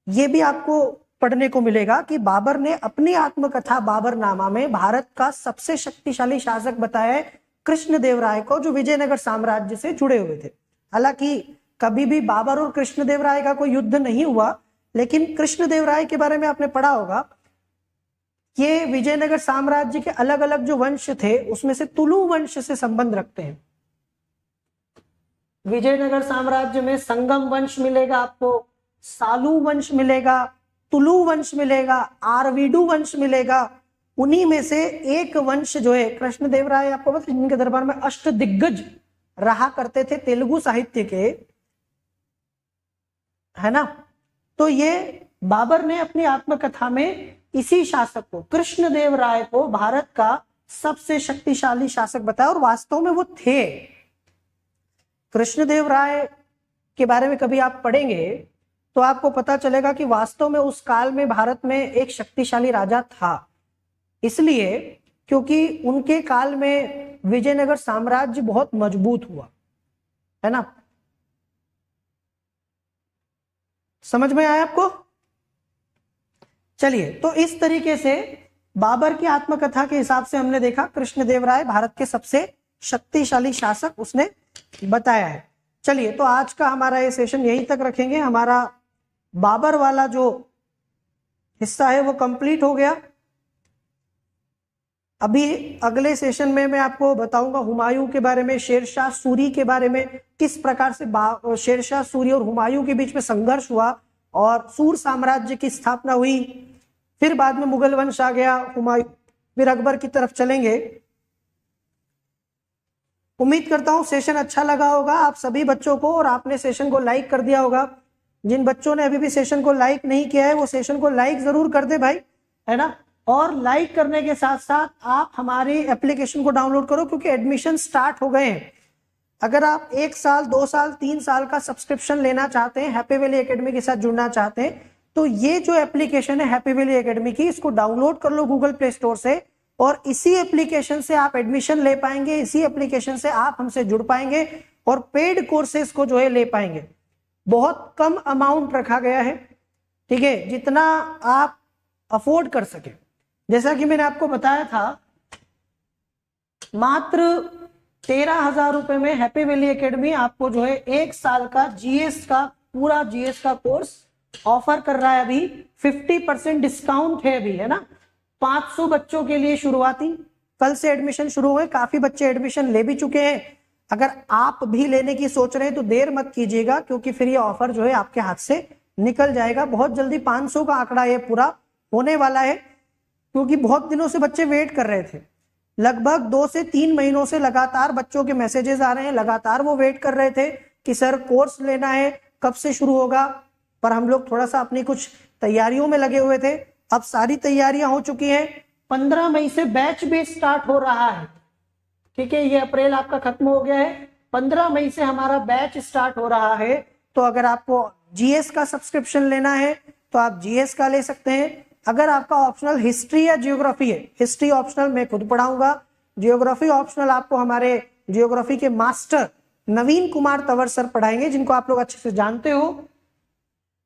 यह भी आपको पढ़ने को मिलेगा कि बाबर ने अपनी आत्मकथा बाबरनामा में भारत का सबसे शक्तिशाली शासक बताया है कृष्णदेव राय को, जो विजयनगर साम्राज्य से जुड़े हुए थे। हालांकि कभी भी बाबर और कृष्णदेव राय का कोई युद्ध नहीं हुआ, लेकिन कृष्णदेव राय के बारे में आपने पढ़ा होगा। ये विजयनगर साम्राज्य के अलग अलग जो वंश थे उसमें से तुलु वंश से संबंध रखते हैं। विजयनगर साम्राज्य में संगम वंश मिलेगा आपको, सालू वंश मिलेगा, तुलु वंश मिलेगा, आरवीडू वंश मिलेगा। उन्हीं में से एक वंश जो है कृष्णदेव राय, आपको पता है जिनके दरबार में अष्टदिग्गज रहा करते थे तेलुगु साहित्य के, है ना। तो ये बाबर ने अपनी आत्मकथा में इसी शासक को, कृष्णदेव राय को, भारत का सबसे शक्तिशाली शासक बताया। और वास्तव में वो थे। कृष्णदेव राय के बारे में कभी आप पढ़ेंगे तो आपको पता चलेगा कि वास्तव में उस काल में भारत में एक शक्तिशाली राजा था। इसलिए क्योंकि उनके काल में विजयनगर साम्राज्य बहुत मजबूत हुआ, है ना। समझ में आया आपको? चलिए, तो इस तरीके से बाबर की आत्मकथा के हिसाब से हमने देखा कृष्णदेव राय भारत के सबसे शक्तिशाली शासक उसने बताया है। चलिए, तो आज का हमारा ये सेशन यहीं तक रखेंगे। हमारा बाबर वाला जो हिस्सा है वो कंप्लीट हो गया। अभी अगले सेशन में मैं आपको बताऊंगा हुमायूं के बारे में, शेरशाह सूरी के बारे में, किस प्रकार से शेरशाह सूरी और हुमायूं के बीच में संघर्ष हुआ और सूर साम्राज्य की स्थापना हुई। फिर बाद में मुगल वंश आ गया, हुमायूं, फिर अकबर की तरफ चलेंगे। उम्मीद करता हूं सेशन अच्छा लगा होगा आप सभी बच्चों को और आपने सेशन को लाइक कर दिया होगा। जिन बच्चों ने अभी भी सेशन को लाइक नहीं किया है वो सेशन को लाइक जरूर कर दे भाई, है ना। और लाइक करने के साथ साथ आप हमारी एप्लीकेशन को डाउनलोड करो क्योंकि एडमिशन स्टार्ट हो गए हैं। अगर आप 1 साल, 2 साल, 3 साल का सब्सक्रिप्शन लेना चाहते हैं, हैप्पी वैली एकेडमी के साथ जुड़ना चाहते हैं, तो ये जो एप्लीकेशन है हैप्पी वैली एकेडमी की, इसको डाउनलोड कर लो गूगल प्ले स्टोर से और इसी एप्लीकेशन से आप एडमिशन ले पाएंगे, इसी एप्लीकेशन से आप हमसे जुड़ पाएंगे और पेड कोर्सेज को जो है ले पाएंगे। बहुत कम अमाउंट रखा गया है, ठीक है। जितना आप अफोर्ड कर सके। जैसा कि मैंने आपको बताया था, मात्र 13,000 रुपए में हैप्पी वैली एकेडमी आपको जो है 1 साल का जीएस का पूरा जीएस का कोर्स ऑफर कर रहा है। अभी 50% डिस्काउंट है अभी, है ना। 500 बच्चों के लिए शुरुआती, कल से एडमिशन शुरू हुए, काफी बच्चे एडमिशन ले भी चुके हैं। अगर आप भी लेने की सोच रहे हैं तो देर मत कीजिएगा, क्योंकि फिर ये ऑफर जो है आपके हाथ से निकल जाएगा बहुत जल्दी। 500 का आंकड़ा ये पूरा होने वाला है, क्योंकि बहुत दिनों से बच्चे वेट कर रहे थे। लगभग 2 से 3 महीनों से लगातार बच्चों के मैसेजेस आ रहे हैं, लगातार वो वेट कर रहे थे कि सर कोर्स लेना है, कब से शुरू होगा। पर हम लोग थोड़ा सा अपनी कुछ तैयारियों में लगे हुए थे। अब सारी तैयारियां हो चुकी हैं। 15 मई से बैच भी स्टार्ट हो रहा है, ठीक है। ये अप्रैल आपका खत्म हो गया है, 15 मई से हमारा बैच स्टार्ट हो रहा है। तो अगर आपको जीएस का सब्सक्रिप्शन लेना है तो आप जीएस का ले सकते हैं। अगर आपका ऑप्शनल हिस्ट्री या जियोग्राफी है, हिस्ट्री ऑप्शनल मैं खुद पढ़ाऊंगा, जियोग्राफी ऑप्शनल आपको हमारे जियोग्राफी के मास्टर नवीन कुमार तंवर सर पढ़ाएंगे, जिनको आप लोग अच्छे से जानते हो।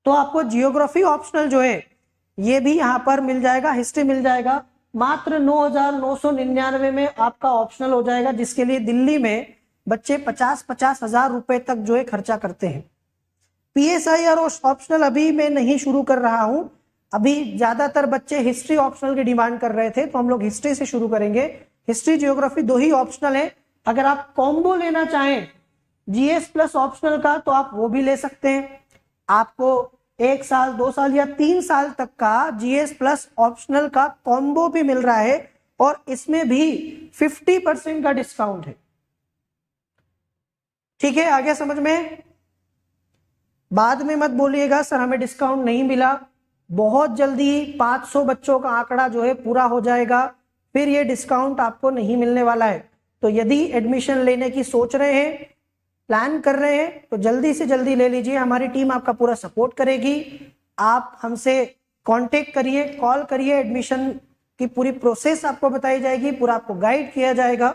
तो आपको जियोग्राफी ऑप्शनल जो है ये भी यहाँ पर मिल जाएगा, हिस्ट्री मिल जाएगा। मात्र 9,999 में आपका ऑप्शनल हो जाएगा, जिसके लिए दिल्ली में बच्चे 50-50 हजार रुपए तक जो है खर्चा करते हैं। पीएसआई और ऑप्शनल अभी मैं नहीं शुरू कर रहा हूं। अभी ज्यादातर बच्चे हिस्ट्री ऑप्शनल की डिमांड कर रहे थे, तो हम लोग हिस्ट्री से शुरू करेंगे। हिस्ट्री जियोग्राफी 2 ही ऑप्शनल है। अगर आप कॉम्बो लेना चाहें जीएस प्लस ऑप्शनल का तो आप वो भी ले सकते हैं। आपको 1 साल 2 साल या 3 साल तक का जीएस प्लस ऑप्शनल का कॉम्बो भी मिल रहा है, और इसमें भी 50% का डिस्काउंट है, ठीक है। आगे समझ में? बाद में मत बोलिएगा सर हमें डिस्काउंट नहीं मिला। बहुत जल्दी 500 बच्चों का आंकड़ा जो है पूरा हो जाएगा, फिर ये डिस्काउंट आपको नहीं मिलने वाला है। तो यदि एडमिशन लेने की सोच रहे हैं, प्लान कर रहे हैं, तो जल्दी से जल्दी ले लीजिए। हमारी टीम आपका पूरा सपोर्ट करेगी। आप हमसे कांटेक्ट करिए, कॉल करिए, एडमिशन की पूरी प्रोसेस आपको बताई जाएगी, पूरा आपको गाइड किया जाएगा।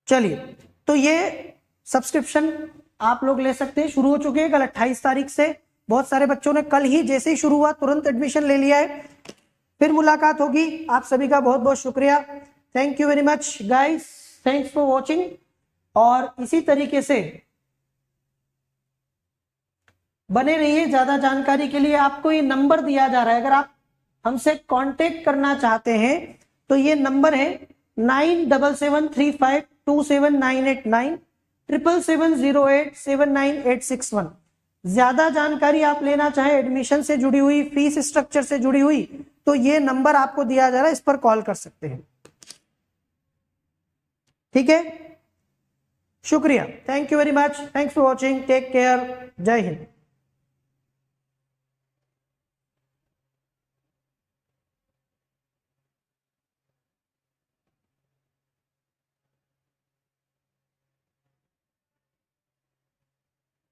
चलिए, तो ये सब्सक्रिप्शन आप लोग ले सकते हैं। शुरू हो चुके हैं कल 28 तारीख से। बहुत सारे बच्चों ने कल ही जैसे ही शुरू हुआ तुरंत एडमिशन ले लिया है। फिर मुलाकात होगी। आप सभी का बहुत बहुत शुक्रिया। Thank you very much guys, thanks for watching. और इसी तरीके से बने रहिए। ज्यादा जानकारी के लिए आपको ये नंबर दिया जा रहा है, अगर आप हमसे कांटेक्ट करना चाहते हैं तो ये नंबर है 9773527989 7770879861। ज्यादा जानकारी आप लेना चाहे एडमिशन से जुड़ी हुई, फीस स्ट्रक्चर से जुड़ी हुई, तो ये नंबर आपको दिया जा रहा है, इस पर कॉल कर सकते हैं, ठीक है। शुक्रिया, thank you very much, thanks for watching, take care, जय हिंद।